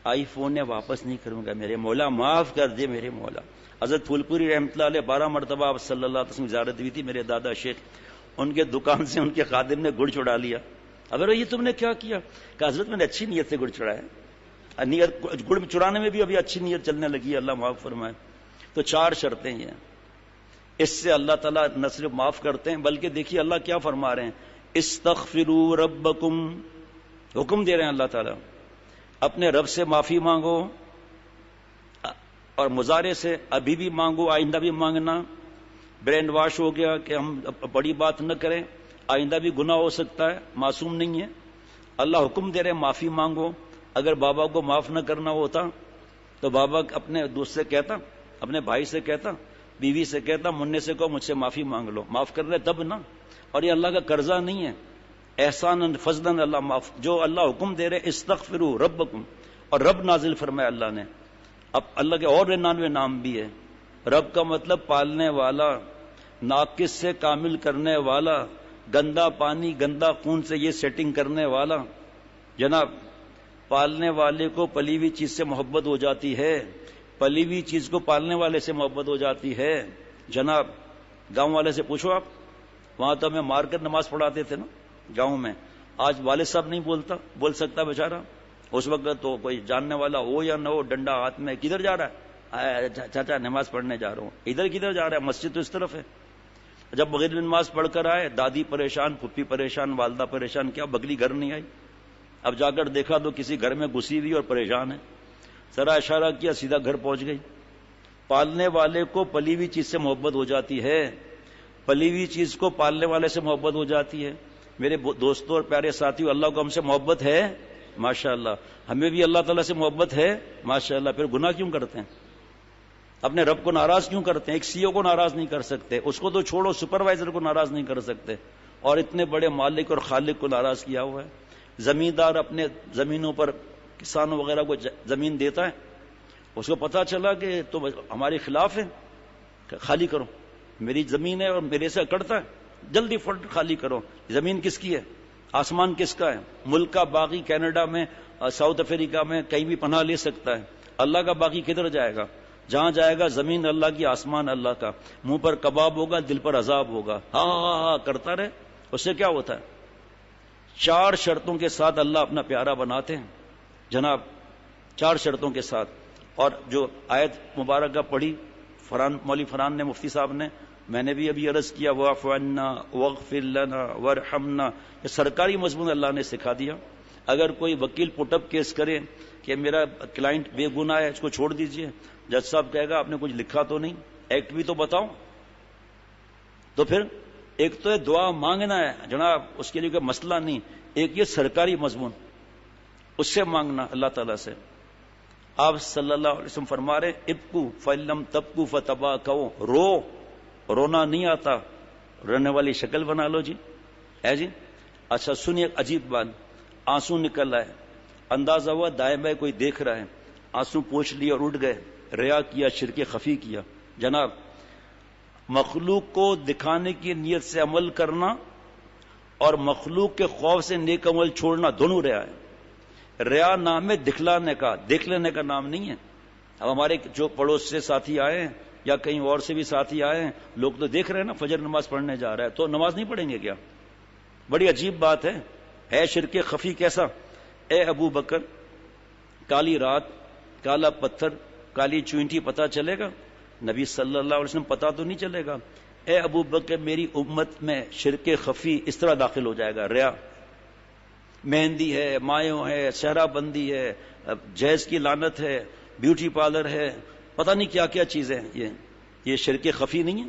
A: آئی فون ہے واپس نہیں کروں گا، میرے مولا معاف کر دے میرے مولا. حضرت پھول پوری رحمۃ اللہ علیہ 12 مرتبہ آپ صلی اللہ علیہ وسلم زیارت ہوئی تھی. میرے دادا شیخ، ان کے دکان سے ان کے خادم نے گڑ چڑا لیا. اگر یہ تم نے کیا کیا؟ کہ حضرت میں نے اچھی نیت سے گڑ چڑھایا. نیت گڑ چڑانے میں بھی ابھی اچھی نیت چلنے لگی ہے، اللہ معاف فرمائے. تو 4 شرطیں ہیں. اس سے اللہ تعالیٰ نہ صرف معاف کرتے ہیں بلکہ دیکھیے اللہ کیا فرما رہے ہیں، استغفروا ربکم. حکم دے رہے ہیں اللہ تعالیٰ، اپنے رب سے معافی مانگو، اور مضارع سے ابھی بھی مانگو، آئندہ بھی مانگنا. برین واش ہو گیا کہ ہم بڑی بات نہ کریں، آئندہ بھی گناہ ہو سکتا ہے، معصوم نہیں ہے. اللہ حکم دے رہے ہیں معافی مانگو. اگر بابا کو معاف نہ کرنا ہوتا تو بابا اپنے دوست سے کہتا، اپنے بھائی سے کہتا، بیوی سے کہتا، منع سے کہو مجھ سے معافی مانگ لو. معاف کر رہے تب نا. اور یہ اللہ کا قرضہ نہیں ہے، احسان فضلاً اللہ معاف. جو اللہ حکم دے رہے استغفروا ربکم، اور رب نازل فرمایا اللہ نے. اب اللہ کے اور 99 نام بھی ہے. رب کا مطلب پالنے والا، ناقص سے کامل کرنے والا، گندا پانی گندا خون سے یہ سیٹنگ کرنے والا. جناب پالنے والے کو پلی ہوئی چیز سے محبت ہو جاتی ہے، پلی ہوئی چیز کو پالنے والے سے محبت ہو جاتی ہے. جناب گاؤں والے سے پوچھو آپ، وہاں تو ہمیں مار کر نماز پڑھاتے تھے نا گاؤں میں. آج والد صاحب نہیں بول سکتا بیچارہ. اس وقت تو کوئی جاننے والا ہو یا نہ ہو، ڈنڈا ہاتھ میں، کدھر جا رہا ہے؟ چاچا نماز پڑھنے جا رہا ہوں. ادھر کدھر جا رہا ہے؟ مسجد تو اس طرف ہے. جب بغیر نماز پڑھ کر آئے، دادی پریشان، پھپھی پریشان، والدہ پریشان، کیا بگلی گھر نہیں آئی؟ اب جا کر دیکھا تو کسی گھر میں گھسی ہوئی اور پریشان ہے. ذرا اشارہ کیا، سیدھا گھر پہنچ گئی. پالنے والے کو پلی ہوئی چیز سے محبت ہو جاتی ہے، پلی ہوئی چیز کو پالنے والے سے محبت ہو جاتی ہے. میرے دوستوں اور پیارے ساتھیوں، اللہ کو ہم سے محبت ہے ماشاءاللہ، ہمیں بھی اللہ تعالیٰ سے محبت ہے ماشاءاللہ. پھر گناہ کیوں کرتے ہیں؟ اپنے رب کو ناراض کیوں کرتے ہیں؟ ایک سی او کو ناراض نہیں کر سکتے، اس کو تو چھوڑو، سپروائزر کو ناراض نہیں کر سکتے، اور اتنے بڑے مالک اور خالق کو ناراض کیا ہوا ہے. زمیندار اپنے زمینوں پر کسانوں وغیرہ کو زمین دیتا ہے, اس کو پتا چلا کہ تو ہمارے خلاف ہے, خالی کرو, میری زمین ہے اور میرے سے اکڑتا ہے, جلدی فٹ خالی کرو. زمین کس کی ہے؟ آسمان کس کا ہے؟ ملک کا باغی کینیڈا میں, ساؤتھ افریقہ میں کہیں بھی پناہ لے سکتا ہے. اللہ کا باغی کدھر جائے گا؟ جہاں جائے گا زمین اللہ کی, آسمان اللہ کا. منہ پر کباب ہوگا, دل پر عذاب ہوگا, ہاں ہاں ہاں کرتا رہے. اس سے کیا ہوتا ہے؟ 4 شرطوں کے ساتھ اللہ اپنا پیارا بناتے ہیں جناب, 4 شرطوں کے ساتھ. اور جو آیت مبارکہ پڑھی مولوی فرحان نے, مفتی صاحب نے, میں نے بھی ابھی عرض کیا واعف عنا واغفر لنا وارحمنا, یہ سرکاری مضمون اللہ نے سکھا دیا. اگر کوئی وکیل پٹ اپ کیس کرے کہ میرا کلائنٹ بے گناہ ہے, اس کو چھوڑ دیجئے, جج صاحب کہے گا آپ نے کچھ لکھا تو نہیں, ایکٹ بھی تو بتاؤ. تو پھر ایک تو دعا مانگنا ہے جناب, اس کے لیے کوئی مسئلہ نہیں. ایک یہ سرکاری مضمون, اس سے مانگنا اللہ تعالیٰ سے. آپ صلی اللہ علیہ وسلم فرما رہے ابکو فلم تبکو فتبا کہو, رونا نہیں آتا, رونے والی شکل بنا لو جی, ہے جی. اچھا سنیے عجیب بات, آنسو نکل رہا ہے, اندازہ ہوا دائیں بائیں کوئی دیکھ رہا ہے, آنسو پوچھ لیے اور اٹھ گئے, ریا کیا, شرک خفی کیا. جناب مخلوق کو دکھانے کی نیت سے عمل کرنا اور مخلوق کے خوف سے نیک عمل چھوڑنا دونوں ریا ہے. ریا نام ہے دکھلانے کا, دیکھ لینے کا نام نہیں ہے. اب ہمارے جو پڑوس سے ساتھی آئے ہیں یا کہیں اور سے بھی ساتھی آئے ہیں, لوگ تو دیکھ رہے ہیں نا فجر نماز پڑھنے جا رہا ہے, تو نماز نہیں پڑھیں گے کیا؟ بڑی عجیب بات ہے شرک خفی کیسا؟ اے ابو بکر, کالی رات, کالا پتھر, کالی چوئنٹی پتا چلے گا؟ نبی صلی اللہ علیہ وسلم پتا تو نہیں چلے گا. اے ابو بکر میری امت میں شرک خفی اس طرح داخل ہو جائے گا, ریا, مہندی ہے, مایوں ہے, صحرا بندی ہے, جہیز کی لعنت ہے, بیوٹی پارلر ہے, پتہ نہیں کیا کیا چیزیں. یہ شرک خفی نہیں ہے,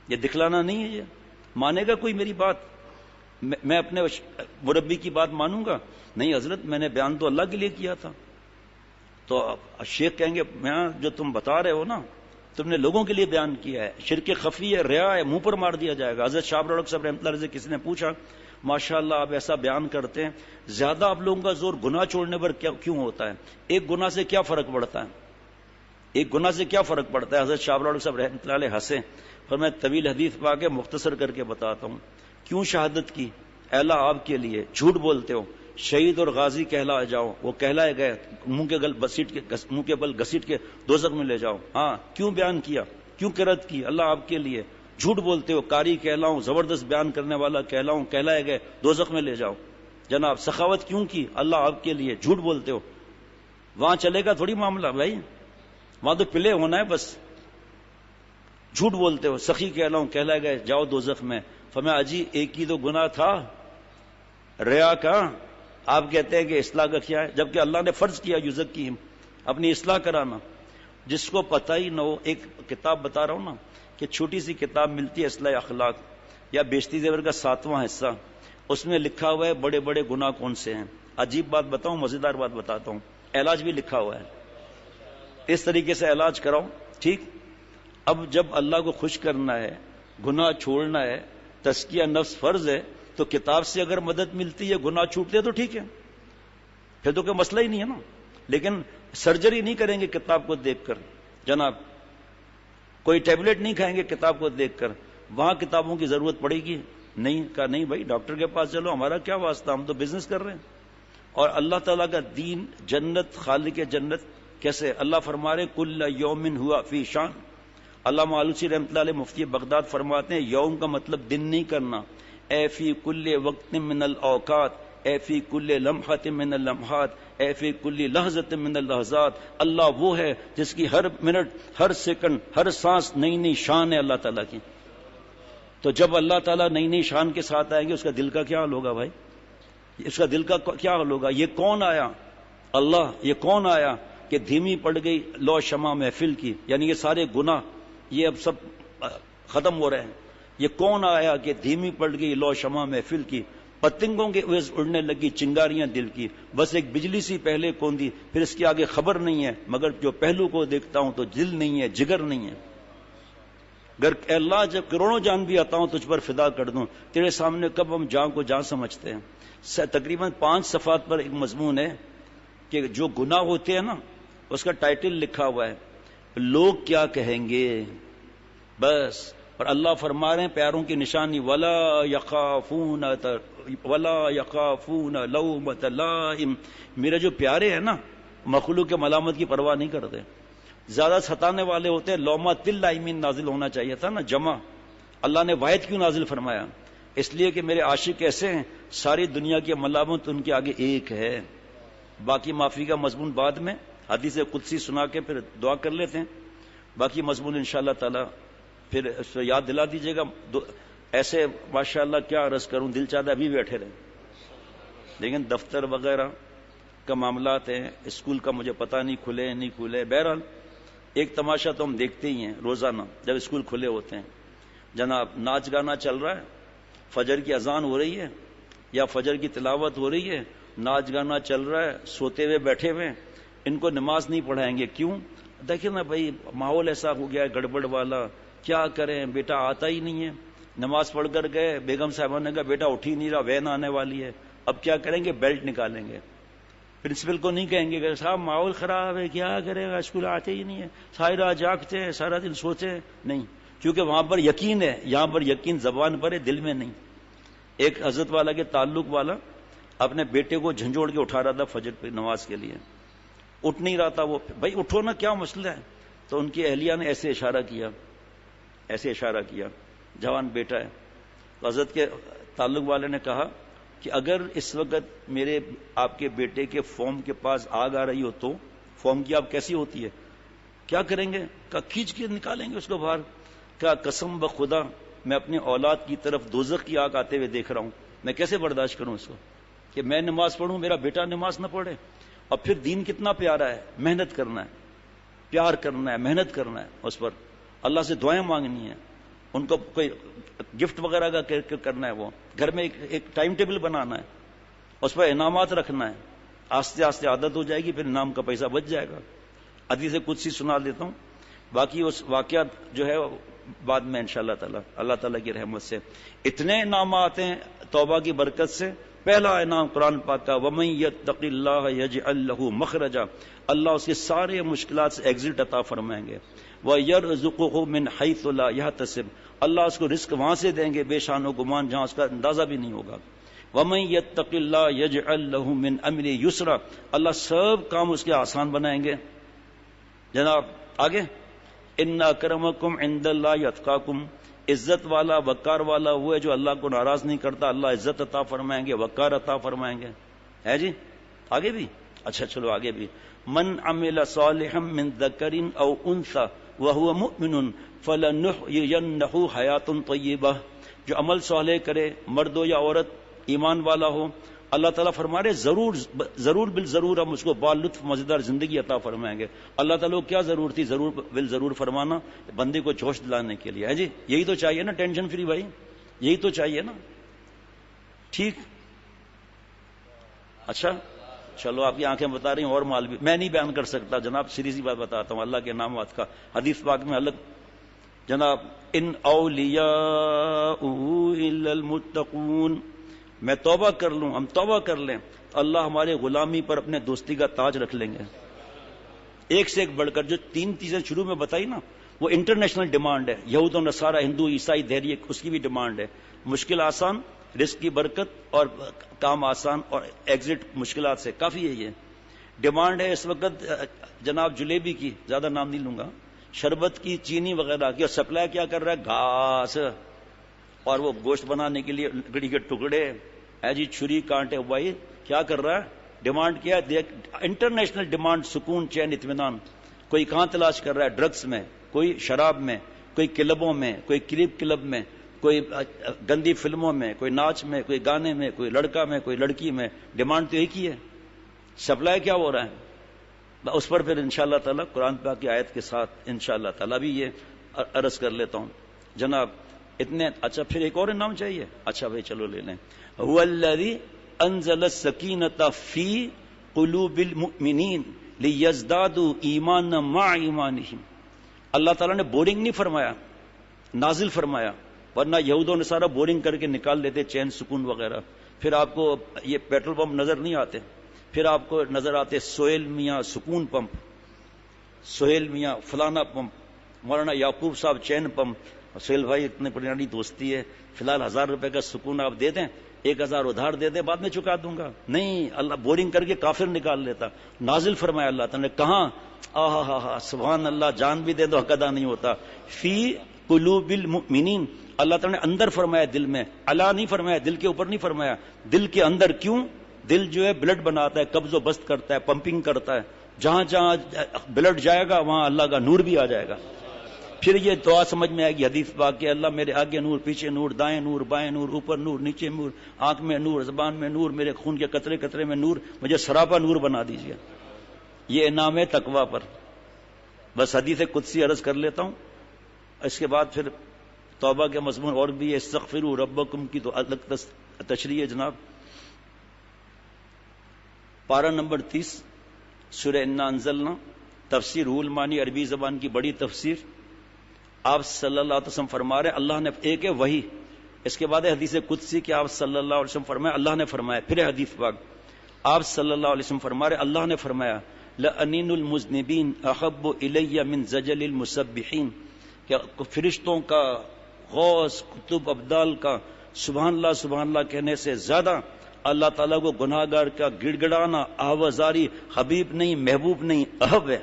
A: یہ دکھلانا نہیں ہے. یہ مانے گا کوئی میری بات؟ میں اپنے مربی کی بات مانوں گا؟ نہیں حضرت, میں نے بیان تو اللہ کے لیے کیا تھا. تو شیخ کہیں گے میں جو تم بتا رہے ہو نا, تم نے لوگوں کے لیے بیان کیا ہے, شرک خفی ہے, ریا ہے, منہ پر مار دیا جائے گا. حضرت شاہ رڑک صاحب رحمۃ اللہ علیہ سے کسی نے پوچھا, ماشاءاللہ آپ ایسا بیان کرتے ہیں, زیادہ آپ لوگوں کا زور گناہ چھوڑنے پر کیوں ہوتا ہے؟ ایک گناہ سے کیا فرق پڑتا ہے؟ ایک گناہ سے کیا فرق پڑتا ہے؟ حضرت شاہ رڑک صاحب رحمۃ اللہ علیہ ہنسے, پر میں طویل حدیث پا کے مختصر کر کے بتاتا ہوں. کیوں شہادت کی؟ اے اللہ آپ کے لیے. جھوٹ بولتے ہو, شہید اور غازی کہلا جاؤ, وہ کہلائے گئے, منہ کے بل گھسیٹ کے دوزخ میں لے جاؤ. ہاں کیوں بیان کیا, کیوں قرت کی؟ اللہ آپ کے لیے. جھوٹ بولتے ہو, قاری کہلاؤں, زبردست بیان کرنے والا کہلاؤں, کہلائے گئے, دوزخ میں لے جاؤ. جناب سخاوت کیوں کی؟ اللہ آپ کے لیے. جھوٹ بولتے ہو, وہاں چلے گا تھوڑی معاملہ بھائی, وہاں تو پلے ہونا ہے بس. جھوٹ بولتے ہو, سخی کہلاؤں, کہلائے گئے, جاؤ دوزخ میں. فرمایا اجی ایک ہی تو گناہ تھا, ریا کا. آپ کہتے ہیں کہ اصلاح کا کیا ہے, جبکہ اللہ نے فرض کیا یزکیہم, اپنی اصلاح کرانا. جس کو پتہ ہی نہ ہو, ایک کتاب بتا رہا ہوں نا کہ چھوٹی سی کتاب ملتی ہے اصلاح اخلاق یا بیشتی زیور کا 7واں حصہ, اس میں لکھا ہوا ہے بڑے بڑے گناہ کون سے ہیں. عجیب بات بتاؤں, مزیدار بات بتاتا ہوں, علاج بھی لکھا ہوا ہے. اس طریقے سے علاج کراؤ, ٹھیک. اب جب اللہ کو خوش کرنا ہے, گناہ چھوڑنا ہے, تزکیہ نفس فرض ہے, تو کتاب سے اگر مدد ملتی ہے, گناہ چھوٹتے تو ٹھیک ہے, پھر تو کوئی مسئلہ ہی نہیں ہے نا. لیکن سرجری نہیں کریں گے کتاب کو دیکھ کر جناب, کوئی ٹیبلٹ نہیں کھائیں گے کتاب کو دیکھ کر. وہاں کتابوں کی ضرورت پڑے گی نہیں؟ کہا نہیں بھائی, ڈاکٹر کے پاس چلو, ہمارا کیا واسطہ, ہم تو بزنس کر رہے ہیں. اور اللہ تعالیٰ کا دین, جنت, خالق جنت کیسے؟ اللہ فرما رہے کل یومن ہوا فی شان. علامہ آلوسی رحمۃ اللہ علیہ مفتی بغداد فرماتے ہیں یوم کا مطلب دن نہیں کرنا. اے فی کل وقت من الاوقات, اے فی کل لمحۃ من اللمحات, اے فی کل لحظۃ من اللحظات. اللہ وہ ہے جس کی ہر منٹ, ہر سیکنڈ, ہر سانس نئی نئی شان ہے اللہ تعالیٰ کی. تو جب اللہ تعالیٰ نئی نئی شان کے ساتھ آئیں گے, اس کا دل کا کیا حال ہوگا بھائی؟ اس کا دل کا کیا حال ہوگا؟ یہ کون آیا؟ اللہ. یہ کون آیا کہ دھیمی پڑ گئی لو شمع محفل کی, یعنی یہ سارے گناہ یہ اب سب ختم ہو رہے ہیں. یہ کون آیا کہ دھیمی پڑ گئی لو شمع محفل کی, پتنگوں کے اوز اڑنے لگی چنگاریاں دل کی, بس ایک بجلی سی پہلے کوندی, پھر اس کے آگے خبر نہیں ہے, مگر جو پہلو کو دیکھتا ہوں تو دل نہیں ہے, جگر نہیں ہے. اگر اے اللہ جب کروڑوں جان بھی آتا ہوں تجھ پر فدا کر دوں، تیرے سامنے کب ہم جان کو جان سمجھتے ہیں؟ تقریباً 5 صفحات پر ایک مضمون ہے کہ جو گناہ ہوتے ہیں نا، اس کا ٹائٹل لکھا ہوا ہے لوگ کیا کہیں گے، بس. اور اللہ فرما رہے ہیں پیاروں کی نشانی ولا یخافون لومۃ لائم. میرے جو پیارے ہیں نا، مخلوق کے ملامت کی پرواہ نہیں کرتے، زیادہ ستانے والے ہوتے ہیں. لومۃ لائمین نازل ہونا چاہیے تھا نا جمع. اللہ نے واحد کیوں نازل فرمایا؟ اس لیے کہ میرے عاشق ایسے ہیں ساری دنیا کی ملامت ان کے آگے ایک ہے. باقی معافی کا مضمون بعد میں حدیث قدسی سنا کے پھر دعا کر لیتے ہیں. باقی مضمون انشاءاللہ تعالی پھر اس کو یاد دلا دیجیے گا. ایسے ماشاءاللہ کیا عرض کروں، دل چاہتا ابھی بیٹھے رہیں، لیکن دفتر وغیرہ کا معاملات ہیں، اسکول کا مجھے پتہ نہیں کھلے نہیں کھلے. بہرحال ایک تماشا تو ہم دیکھتے ہی ہیں روزانہ جب اسکول کھلے ہوتے ہیں. جناب ناچ گانا چل رہا ہے، فجر کی اذان ہو رہی ہے یا فجر کی تلاوت ہو رہی ہے، ناچ گانا چل رہا ہے، سوتے ہوئے بیٹھے ہوئے. ان کو نماز نہیں پڑھائیں گے، کیوں؟ دیکھیں نا بھائی ماحول ایسا ہو گیا ہے گڑبڑ والا، کیا کریں، بیٹا آتا ہی نہیں ہے. نماز پڑھ کر گئے، بیگم صاحبہ نے کہا بیٹا اٹھ ہی نہیں رہا، وین آنے والی ہے. اب کیا کریں گے؟ بیلٹ نکالیں گے. پرنسپل کو نہیں کہیں گے کہ صاحب ماحول خراب ہے، کیا کرے گا، اسکول آتے ہی نہیں ہے، ساری رات جاگتے ہیں، سارا دن سوتے ہیں. نہیں، کیونکہ وہاں پر یقین ہے، یہاں پر یقین زبان پر ہے، دل میں نہیں. ایک حضرت والا کے تعلق والا اپنے بیٹے کو جھنجھوڑ کے اٹھا رہا تھا فجر پہ نماز کے لیے، اٹھ نہیں رہا تھا. وہ بھائی اٹھو نا، کیا مسئلہ ہے؟ تو ان کی اہلیہ نے ایسے اشارہ کیا، جوان بیٹا ہے. تو حضرت کے تعلق والے نے کہا کہ اگر اس وقت میرے آپ کے بیٹے کے فارم کے پاس آگ آ رہی ہو تو فارم کی آگ کیسی ہوتی ہے، کیا کریں گے؟ کہا کھینچ کے نکالیں گے اس کو باہر. کہا قسم بخدا میں اپنی اولاد کی طرف دوزخ کی آگ آتے ہوئے دیکھ رہا ہوں، میں کیسے برداشت کروں اس کو کہ میں نماز پڑھوں میرا بیٹا نماز نہ پڑھے. اور پھر دین کتنا پیارا ہے، محنت کرنا ہے، پیار کرنا ہے، محنت کرنا ہے، اس پر اللہ سے دعائیں مانگنی ہے. ان کو کوئی گفٹ وغیرہ کا کرنا ہے، وہ گھر میں ایک ٹائم ٹیبل بنانا ہے، اس پر انعامات رکھنا ہے. آہستہ آہستہ عادت ہو جائے گی، پھر انعام کا پیسہ بچ جائے گا. حدیث قدسی سنا دیتا ہوں، باقی اس واقعات جو ہے بعد میں انشاءاللہ تعالی اللہ تعالیٰ کی رحمت سے اتنے انعامات ہیں توبہ کی برکت سے. پہلا انعام قرآن پاک کا وَمَن يَتَّقِ اللَّهَ يَجْعَل لَّهُ مَخْرَجًا، اللہ اس کے سارے مشکلات سے ایگزٹ عطا فرمائیں گے. وَيَرْزُقُهُ مِنْ حَيْثُ لَا يَحْتَسِبُ، اللہ اس کو رزق وہاں سے دیں گے بے شان و گمان جہاں اس کا اندازہ بھی نہیں ہوگا. وَمَن يَتَّقِ اللَّهَ يَجْعَل لَّهُ مِنْ أَمْرِهِ يُسْرًا، اللہ سب کام اس کے آسان بنائیں گے. جناب آگے ان اکرمکم عند اللہ اتقاکم، عزت والا وقار والا وہ ہے جو اللہ کو ناراض نہیں کرتا، اللہ عزت عطا فرمائیں گے، وقار عطا فرمائیں گے. ہے جی آگے بھی؟ اچھا چلو آگے بھی. من عمل صالحا من ذکر او انثى وهو مؤمن فلنحيينه حیاۃ طیبہ، جو عمل صالح کرے مرد ہو یا عورت ایمان والا ہو، اللہ تعالیٰ فرما رہے ضرور بالضرور ہم اس کو باللطف مزیدار زندگی عطا فرمائیں گے. اللہ تعالیٰ کو کیا ضرور تھی ضرور بالضرور فرمانا؟ بندے کو جوش دلانے کے لیے. ہے جی یہی تو چاہیے نا، ٹینشن فری بھائی، یہی تو چاہیے نا. ٹھیک اچھا چلو آپ کی آنکھیں بتا رہی ہیں اور مال بھی میں نہیں بیان کر سکتا جناب، سیدھی سی بات بتاتا ہوں اللہ کے انعامات کا. حدیث پاک میں الگ جناب ان اولیاء الا المتقون، میں توبہ کر لوں، ہم توبہ کر لیں، اللہ ہمارے غلامی پر اپنے دوستی کا تاج رکھ لیں گے. ایک سے ایک بڑھ کر جو 3 چیزیں شروع میں بتائی نا، وہ انٹرنیشنل ڈیمانڈ ہے. یہود و نصارہ، ہندو عیسائی دہری، اس کی بھی ڈیمانڈ ہے. مشکل آسان، رزق کی برکت اور کام آسان اور ایگزٹ مشکلات سے، کافی ہے یہ ڈیمانڈ ہے. اس وقت جناب جلیبی کی، زیادہ نام نہیں لوں گا، شربت کی، چینی وغیرہ کی، اور سپلائی کیا کر رہا ہے؟ گھاس، اور وہ گوشت بنانے کے لیے لکڑی کے ٹکڑے، ہے جی چھری کانٹے. بھائی کیا کر رہا ہے؟ ڈیمانڈ کیا ہے؟ دیکھ انٹرنیشنل ڈیمانڈ، سکون، چین، اطمینان. کوئی کہاں تلاش کر رہا ہے؟ ڈرگس میں، کوئی شراب میں، کوئی کلبوں میں، کوئی کلب میں، کوئی گندی فلموں میں، کوئی ناچ میں، کوئی گانے میں، کوئی لڑکا میں، کوئی لڑکی میں. ڈیمانڈ تو ایک ہی ہے. سپلائی کیا ہو رہا ہے؟ اس پر پھر انشاءاللہ تعالی قرآن پاک کی آیت کے ساتھ انشاءاللہ تعالی بھی یہ عرض کر لیتا ہوں جناب. اتنے اچھا پھر ایک اور انعام چاہیے؟ اچھا بھائی چلو لے لیں. هو الذی انزل السکینۃ فی قلوب المؤمنین لیزدادوا ایمانا مع ایمانہم. اللہ تعالیٰ نے بورنگ نہیں فرمایا، نازل فرمایا، ورنہ یہود و نصارہ بورنگ کر کے نکال لیتے چین سکون وغیرہ. پھر آپ کو یہ پیٹرول پمپ نظر نہیں آتے، پھر آپ کو نظر آتے سہیل میاں سکون پمپ، سہیل میاں فلانا پمپ، مولانا یعقوب صاحب چین پمپ. سہیل بھائی اتنے پرانی دوستی ہے، فی الحال 1000 روپے کا سکون آپ دے دیں، 1000 ادھار دے دیں، بعد میں چکا دوں گا. نہیں، اللہ بورنگ کر کے کافر نکال لیتا. نازل فرمایا اللہ تعالیٰ نے، کہاں؟ آہا سبحان اللہ، جان بھی دے دو حق ادا نہیں ہوتا. فی قلوب المؤمنین، اللہ تعالیٰ نے اندر فرمایا، دل میں. اللہ نہیں فرمایا، دل کے اوپر نہیں فرمایا، دل کے اندر. کیوں؟ دل جو ہے بلڈ بناتا ہے، قبض و بست کرتا ہے، پمپنگ کرتا ہے. جہاں جہاں بلڈ جائے گا وہاں اللہ کا نور بھی آ جائے گا. پھر یہ دعا سمجھ میں آئے گی حدیث پاک کہ اللہ میرے آگے نور، پیچھے نور، دائیں نور، بائیں نور، اوپر نور، نیچے نور، آنکھ میں نور، زبان میں نور، میرے خون کے قطرے قطرے میں نور، مجھے سراپا نور بنا دیجیے. یہ انعام ہے تقویٰ پر. بس حدیث قدسی عرض کر لیتا ہوں، اس کے بعد پھر توبہ کے مضمون اور بھی ہے. استغفروا ربکم کی تو الگ تشریح ہے جناب. پارہ نمبر 30 سورہ انا انزلنا، تفسیر روح المانی، عربی زبان کی بڑی تفسیر. آپ صلی اللہ علیہ وسلم فرما رہے اللہ نے، ایک ہے وحی، اس کے بعد ہے حدیث قدسی کہ آپ صلی اللہ علیہ وسلم فرمایا اللہ نے فرمایا. پھر ہے حدیث پاک، آپ صلی اللہ علیہ وسلم فرما رہے اللہ نے فرمایا لَأَنِينُ الْمُذْنِبِينَ أَحَبُّ إِلَيَّ مِنْ زَجَلِ الْمُسَبِّحِينَ، کہ فرشتوں کا، غوث، کتب، ابدال کا سبحان اللہ کہنے سے زیادہ اللہ تعالیٰ کو گناہ گار کا گڑ گڑانا، آوازاری حبیب نہیں، محبوب نہیں، احب ہے.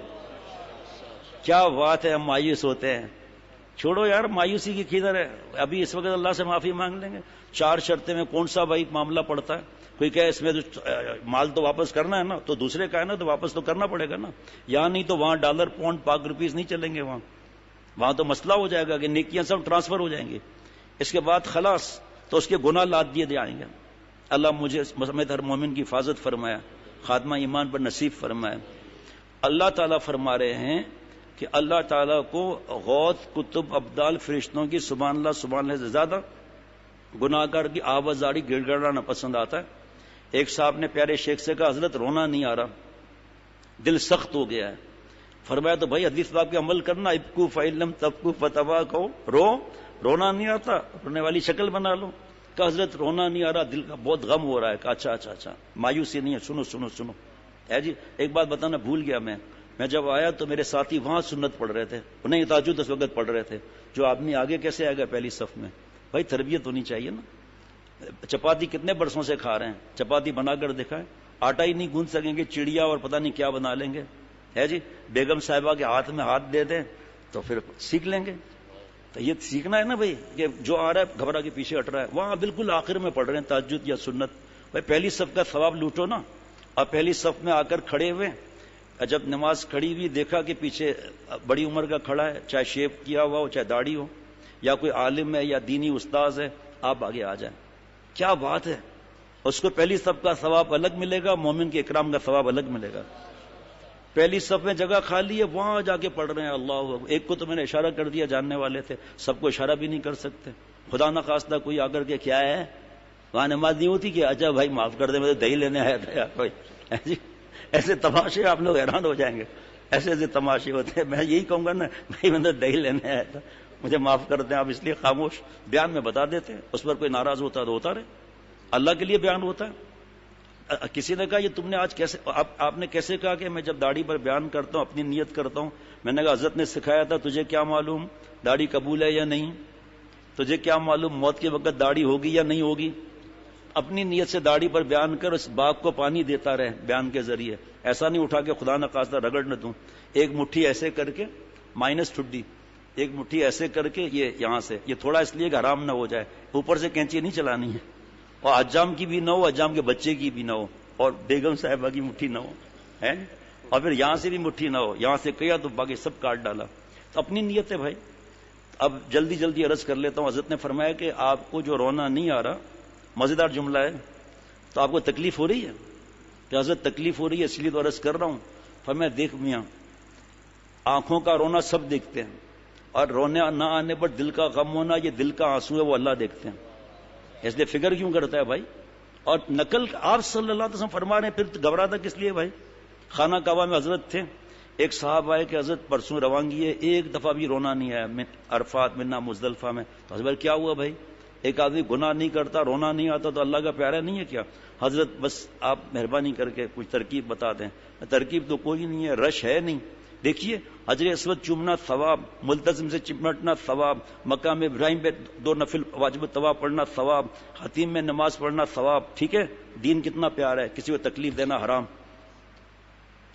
A: کیا بات ہے. ہم مایوس ہوتے ہیں. چھوڑو یار مایوسی کی کدھر ہے. ابھی اس وقت اللہ سے معافی مانگ لیں گے. 4 شرطیں میں کون سا بھائی معاملہ پڑتا ہے؟ کوئی کہے اس میں تو مال تو واپس کرنا ہے نا، تو دوسرے کا ہے نا، تو واپس تو کرنا پڑے گا نا. یہاں نہیں تو وہاں ڈالر، پاؤنڈ، پاک روپیز نہیں چلیں گے. وہاں تو مسئلہ ہو جائے گا کہ نیکیاں سب ٹرانسفر ہو جائیں گی. اس کے بعد خلاص تو اس کے گناہ لاد دیے جائیں گے. اللہ مجھے سمیت ہر مومن کی حفاظت فرمایا، خاتمہ ایمان پر نصیب فرمایا. اللہ تعالیٰ فرما رہے ہیں کہ اللہ تعالیٰ کو غوث، کتب، ابدال، فرشتوں کی سبحان اللہ سے زیادہ گناہ گار کی آوازاری، گڑ گڑانا پسند آتا ہے. ایک صاحب نے پیارے شیخ سے کہا حضرت رونا نہیں آ رہا، دل سخت ہو گیا ہے. فرمایا تو بھائی حدیث پاک پہ عمل کرنا، ابکو فإن لم تبکو فتباکوا، رونا نہیں آتا، رونے والی شکل بنا لو. کہ حضرت رونا نہیں آ رہا، دل کا بہت غم ہو رہا ہے. کہ اچھا مایوسی نہیں ہے، سنو ہے جی. ایک بات بتانا بھول گیا میں جب آیا تو میرے ساتھی وہاں سنت پڑھ رہے تھے، انہیں تہجد اس وقت پڑھ رہے تھے. جو آدمی آگے کیسے آئے گا پہلی صف میں؟ بھائی تربیت ہونی چاہیے نا. چپاتی کتنے برسوں سے کھا رہے ہیں، چپاتی بنا کر دکھائیں. آٹا ہی نہیں گوندھ سکیں گے، چڑیا اور پتہ نہیں کیا بنا لیں گے. ہے جی. بیگم صاحبہ کے ہاتھ میں ہاتھ دے دیں تو پھر سیکھ لیں گے. تو یہ سیکھنا ہے نا بھائی، کہ جو آ رہا ہے گھبرا کے پیچھے ہٹ رہا ہے. وہاں بالکل آخر میں پڑھ رہے ہیں تہجد یا سنت. بھائی پہلی صف کا ثواب لوٹو نا. اور پہلی صف میں آ کر کھڑے ہوئے، جب نماز کھڑی ہوئی دیکھا کہ پیچھے بڑی عمر کا کھڑا ہے، چاہے شیو کیا ہوا ہو، چاہے داڑھی ہو، یا کوئی عالم ہے یا دینی استاذ ہے، آپ آگے آ جائیں. کیا بات ہے. اس کو پہلی صف کا ثواب الگ ملے گا، مومن کے اکرام کا ثواب الگ ملے گا. پہلی صف میں جگہ خالی ہے، وہاں جا کے پڑھ رہے ہیں اللہ اکبر. ایک کو تو میں نے اشارہ کر دیا، جاننے والے تھے، سب کو اشارہ بھی نہیں کر سکتے. خدا نہ خواستہ کوئی آ کر کے کیا ہے وہاں نماز نہیں ہوتی کہ اچھا بھائی معاف کر دیں، میں تو دہی لینے آیا تھا. کوئی ایسے تماشے آپ لوگ حیران ہو جائیں گے. ایسے تماشے ہوتے ہیں. میں یہی کہوں گا نا بھائی میں تو دہی لینے آیا تھا، مجھے معاف کر دیں. آپ اس لیے خاموش بیان میں بتا دیتے ہیں. اس پر کوئی ناراض ہوتا تو ہوتا رہے، اللہ کے لیے بیان ہوتا ہے. کسی نے کہا یہ تم نے آج کیسے، آپ نے کیسے کہا کہ میں جب داڑھی پر بیان کرتا ہوں اپنی نیت کرتا ہوں؟ میں نے کہا حضرت نے سکھایا تھا، تجھے کیا معلوم داڑھی قبول ہے یا نہیں؟ تجھے کیا معلوم موت کے وقت داڑھی ہوگی یا نہیں ہوگی؟ اپنی نیت سے داڑھی پر بیان کر، اس باغ کو پانی دیتا رہے بیان کے ذریعے. ایسا نہیں اٹھا کے خدا نہ خواستہ رگڑ نہ دوں. ایک مٹھی ایسے کر کے مائنس ٹھڈی، ایک مٹھی ایسے کر کے یہ یہاں سے، یہ تھوڑا اس لیے کہ حرام نہ ہو جائے. اوپر سے کینچی نہیں چلانی ہے، اور حجام کی بھی نہ ہو، حجام کے بچے کی بھی نہ ہو، اور بیگم صاحبہ کی مٹھی نہ ہو ہے، اور پھر یہاں سے بھی مٹھی نہ ہو. یہاں سے کیا تو باقی سب کاٹ ڈالا. تو اپنی نیت ہے بھائی. اب جلدی عرض کر لیتا ہوں. حضرت نے فرمایا کہ آپ کو جو رونا نہیں آ رہا، مزیدار جملہ ہے، تو آپ کو تکلیف ہو رہی ہے؟ کہ حضرت تکلیف ہو رہی ہے اس لیے تو عرض کر رہا ہوں. فرمایا دیکھ میاں، آنکھوں کا رونا سب دیکھتے ہیں، اور رونے نہ آنے پر دل کا غم ہونا، یہ دل کا آنسو ہے، وہ اللہ دیکھتے ہیں. اس لیے فکر کیوں کرتا ہے بھائی؟ اور نقل آپ صلی اللہ علیہ وسلم فرما رہے ہیں، پھر گھبراتا کس لیے بھائی؟ خانہ کعبہ میں حضرت تھے، ایک صاحب آئے کہ حضرت پرسوں روانگی ہے، ایک دفعہ بھی رونا نہیں آیا عرفات میں نہ مزدلفہ میں. تو حضرت کیا ہوا بھائی؟ ایک آدمی گناہ نہیں کرتا، رونا نہیں آتا تو اللہ کا پیارا نہیں ہے کیا؟ حضرت بس آپ مہربانی کر کے کچھ ترکیب بتا دیں. ترکیب تو کوئی نہیں ہے، رش ہے نہیں. دیکھیے حجر اسود چومنا ثواب، ملتزم سے چمٹنا ثواب، مقام ابراہیم پہ 2 نفل واجب طواف پڑھنا ثواب، حتیم میں نماز پڑھنا ثواب. ٹھیک ہے، دین کتنا پیارا ہے، کسی کو تکلیف دینا حرام.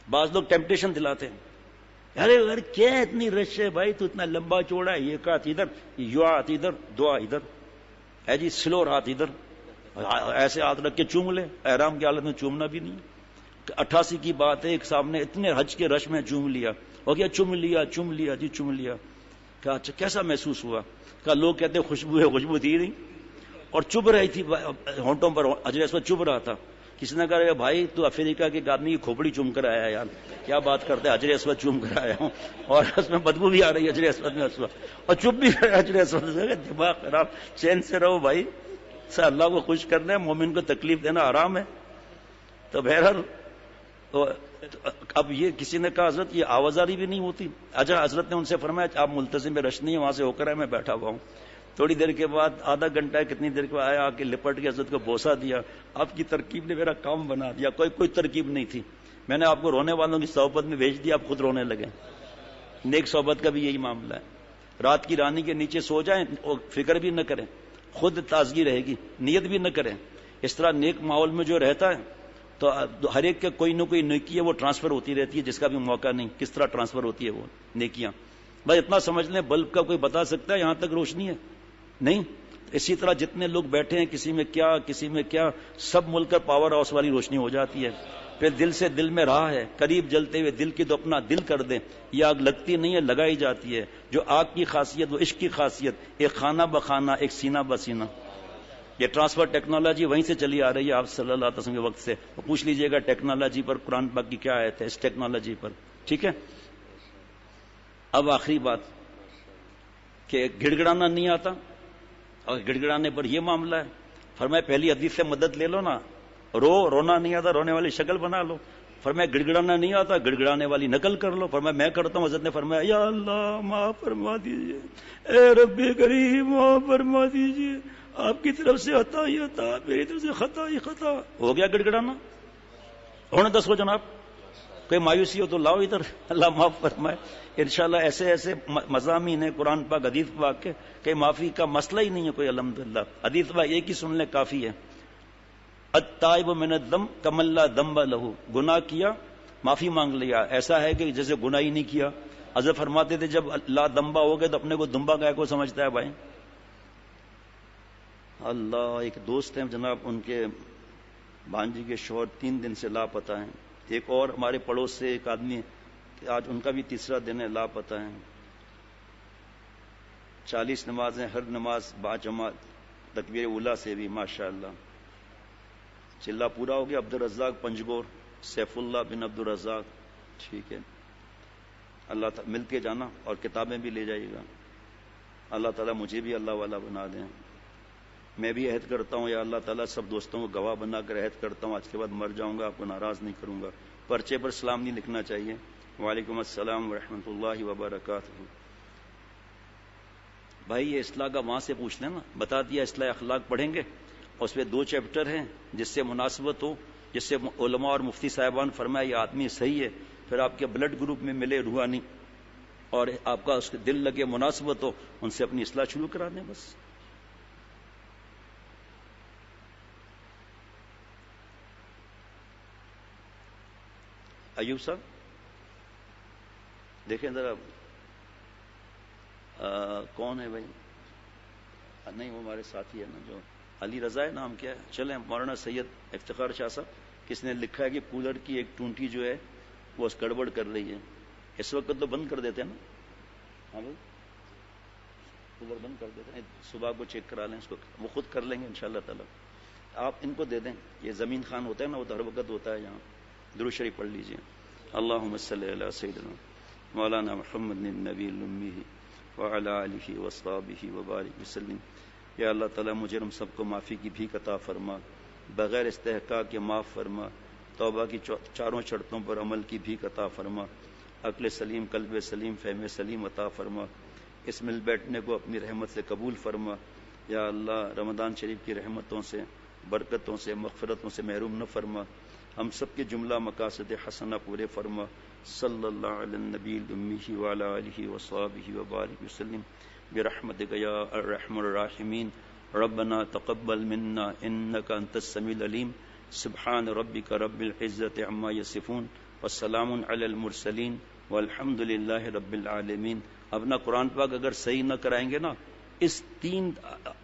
A: بعض لوگ ٹیمپٹیشن دلاتے ہیں، ارے یار کیا اتنی رش ہے بھائی، تو اتنا لمبا چوڑا ہے، یہ کہا ادھر، یو ہاتھ ادھر، دعا ادھر ہے جی، سلور ہاتھ ادھر، ایسے ہاتھ رکھ کے چوم لے. احرام کی حالت میں چومنا بھی نہیں. 88 کی بات ہے، ایک صاحب نے اتنے حج کے رش میں چوم لیا، ہو گیا چوم لیا جی چوم لیا. کہا اچھا کیسا محسوس ہوا؟ کہا لوگ کہتے خوشبو ہے، خوشبو تھی نہیں اور چبھ رہی تھی ہونٹوں پر، حجر اسود چبھ رہا تھا. کسی نے کہا بھائی تو افریقہ کے آدمی کی کھوپڑی چوم کر آیا یار، کیا بات کرتے ہیں، حجر اسود چوم کر آیا ہوں اور اس میں بدبو بھی آ رہی ہے حجر اسود میں، اور چپ بھی حجر اسود سے. دماغ خراب، چین سے رہو بھائی، اللہ کو خوش کرنا ہے، مومن کو تکلیف دینا حرام ہے. تو بہرحال اب یہ کسی نے کہا حضرت یہ آوازاری بھی نہیں ہوتی. اچھا حضرت نے ان سے فرمایا آپ ملتزم میں رش نہیں ہے، وہاں سے ہو کر ہے، میں بیٹھا ہوا ہوں. تھوڑی دیر کے بعد، آدھا گھنٹہ کتنی دیر کے بعد آیا، آ کے لپٹ کے حضرت کو بوسہ دیا. آپ کی ترکیب نے میرا کام بنا دیا، کوئی ترکیب نہیں تھی. میں نے آپ کو رونے والوں کی صحبت میں بھیج دیا، آپ خود رونے لگے. نیک صحبت کا بھی یہی معاملہ ہے. رات کی رانی کے نیچے سو جائیں، فکر بھی نہ کریں، خود تازگی رہے گی، نیت بھی نہ کریں. اس طرح نیک ماحول میں جو رہتا ہے تو ہر ایک کے کوئی نہ کوئی نیکی ہے وہ ٹرانسفر ہوتی رہتی ہے، جس کا بھی موقع نہیں کس طرح ٹرانسفر ہوتی ہے وہ نیکیاں. بس اتنا سمجھ لیں، بلب کا کوئی بتا سکتا ہے یہاں تک روشنی ہے؟ نہیں. اسی طرح جتنے لوگ بیٹھے ہیں، کسی میں کیا سب مل کر پاور ہاؤس والی روشنی ہو جاتی ہے. پھر دل سے دل میں راہ ہے، قریب جلتے ہوئے دل کی تو اپنا دل کر دیں. یہ آگ لگتی نہیں ہے، لگائی جاتی ہے. جو آگ کی خاصیت وہ عشق کی خاصیت، ایک خانہ بخانہ، ایک سینہ بسینہ. یہ ٹرانسفر ٹیکنالوجی وہیں سے چلی آ رہی ہے آپ صلی اللہ علیہ وسلم کے وقت سے. پوچھ لیجئے گا ٹیکنالوجی پر قرآن پاک کی کیا آیت ہے اس ٹیکنالوجی پر. ٹھیک ہے. اب آخری بات کہ گڑگڑانا نہیں آتا، اور گڑگڑانے پر یہ معاملہ ہے. فرمایا پہلی حدیث سے مدد لے لو نا، رونا نہیں آتا، رونے والی شکل بنا لو. فرمایا گڑگڑانا نہیں آتا، گڑگڑانے والی نقل کر لو. فرمایا میں کرتا ہوں. حضرت نے فرمایا یا اللہ معاف فرما دیجئے، اے رب کریم معاف فرما دیجئے، آپ کی طرف سے عطا ہی عطا، میری طرف سے خطا ہی خطا. ہو گیا گڑگڑانا؟ ہونے دسو جناب. کوئی مایوسی ہو تو لاؤ ادھر، اللہ معاف فرمائے. انشاءاللہ ایسے مضامین ہیں قرآن پاک حدیث پاک کے کہ معافی کا مسئلہ ہی نہیں ہے کوئی. الحمدللہ حدیث پاک ایک ہی سن لیں کافی ہے. التائب من الذنب کمن لا ذنب له، گناہ کیا معافی مانگ لیا، ایسا ہے کہ جیسے گناہ ہی نہیں کیا. حضرت فرماتے تھے جب لا دمبا ہو گئے تو اپنے کو دمبا گائے کو سمجھتا ہے بھائی. اللہ. ایک دوست ہیں جناب، ان کے بانجی کے شوہر 3 دن سے لاپتہ ہیں. ایک اور ہمارے پڑوس سے ایک آدمی آج ان کا بھی تیسرا دن ہے، لاپتہ ہیں. 40 نمازیں، ہر نماز باجماعت، تکبیر اولیٰ سے بھی ماشاءاللہ. چلہ پورا ہو گیا. عبد الرزاق پنجگور، سیف اللہ بن عبد الرزاق. ٹھیک ہے. اللہ تعالیٰ مل کے جانا اور کتابیں بھی لے جائیے گا. اللہ تعالیٰ مجھے بھی اللہ والا بنا دیں. میں بھی عہد کرتا ہوں یا اللہ تعالیٰ سب دوستوں کو گواہ بنا کر عہد کرتا ہوں، آج کے بعد مر جاؤں گا آپ کو ناراض نہیں کروں گا. پرچے پر سلام نہیں لکھنا چاہیے. وعلیکم السلام ورحمۃ اللہ وبرکاتہ. بھائی یہ اصلاح کا وہاں سے پوچھ لیں نا، بتا دیا اصلاح اخلاق پڑھیں گے، اور اس پہ 2 چیپٹر ہیں جس سے مناسبت ہو، جس سے علماء اور مفتی صاحبان فرمایا یہ آدمی صحیح ہے، پھر آپ کے بلڈ گروپ میں ملے روحانی اور آپ کا اس کے دل لگے، مناسبت ہو، ان سے اپنی اصلاح شروع کرا دیں بس. ایوب صاحب دیکھیں ذرا کون ہے بھائی؟ نہیں وہ ہمارے ساتھی ہے نا جو علی رضا ہے، نام کیا ہے؟ چلیں مولانا سید افتخار شاہ صاحب. کس نے لکھا ہے کہ کولر کی ایک ٹونٹی جو ہے وہ گڑبڑ کر رہی ہے. اس وقت تو بند کر دیتے ہیں نا. ہاں بھائی کولر بند کر دیتے ہیں، صبح کو چیک کرا لیں اس کو، وہ خود کر لیں گے انشاءاللہ تعالی. آپ ان کو دے دیں. یہ زمین خان ہوتا ہے نا، وہ ہر وقت ہوتا ہے یہاں. درود شریف پڑھ لیجیے. اللہم صلی علی سیدنا مولانا محمد النبی الامی وعلی آلہ وصحبہ وبارک وسلم. یا اللہ تعالیٰ مجھے ہم سب کو معافی کی بھیک عطا فرما، بغیر استحقاق کے معاف فرما، توبہ کی 4 شرطوں پر عمل کی بھیک عطا فرما، عقل سلیم، قلب سلیم، فہم سلیم عطا فرما. اس مل بیٹھنے کو اپنی رحمت سے قبول فرما. یا اللہ رمضان شریف کی رحمتوں سے، برکتوں سے، مغفرتوں سے محروم نہ فرما. ہم سب کے جملہ مقاصد حسنہ پورے فرما. صلی اللہ علی النبی الامی وعلی آلہ وصحبہ وبارک وسلم برحمتک یا ارحم الراحمین. ربنا تقبل منا انک انت السمیع العلیم. سبحان ربک رب العزۃ عما یصفون والسلام علی المرسلین والحمد للہ رب العالمین. اپنا قرآن پاک اگر صحیح نہ کرائیں گے نا، اس 3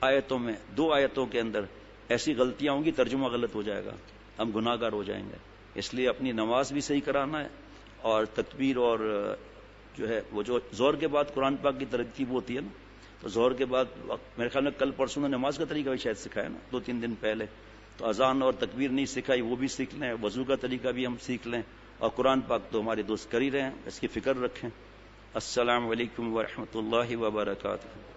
A: آیتوں میں 2 آیتوں کے اندر ایسی غلطیاں ہوں گی، ترجمہ غلط ہو جائے گا، ہم گناہ گار ہو جائیں گے. اس لیے اپنی نماز بھی صحیح کرانا ہے، اور تکبیر اور جو ہے وہ جو زہر کے بعد قرآن پاک کی ترتیب ہوتی ہے نا، تو زہر کے بعد میرے خیال میں کل پرسوں نے نماز کا طریقہ بھی شاید سکھایا نا 2-3 دن پہلے. تو اذان اور تکبیر نہیں سکھائی، وہ بھی سیکھ لیں. وضو کا طریقہ بھی ہم سیکھ لیں، اور قرآن پاک تو ہمارے دوست کر ہی رہے ہیں، اس کی فکر رکھیں. السلام علیکم ورحمۃ اللہ وبرکاتہ.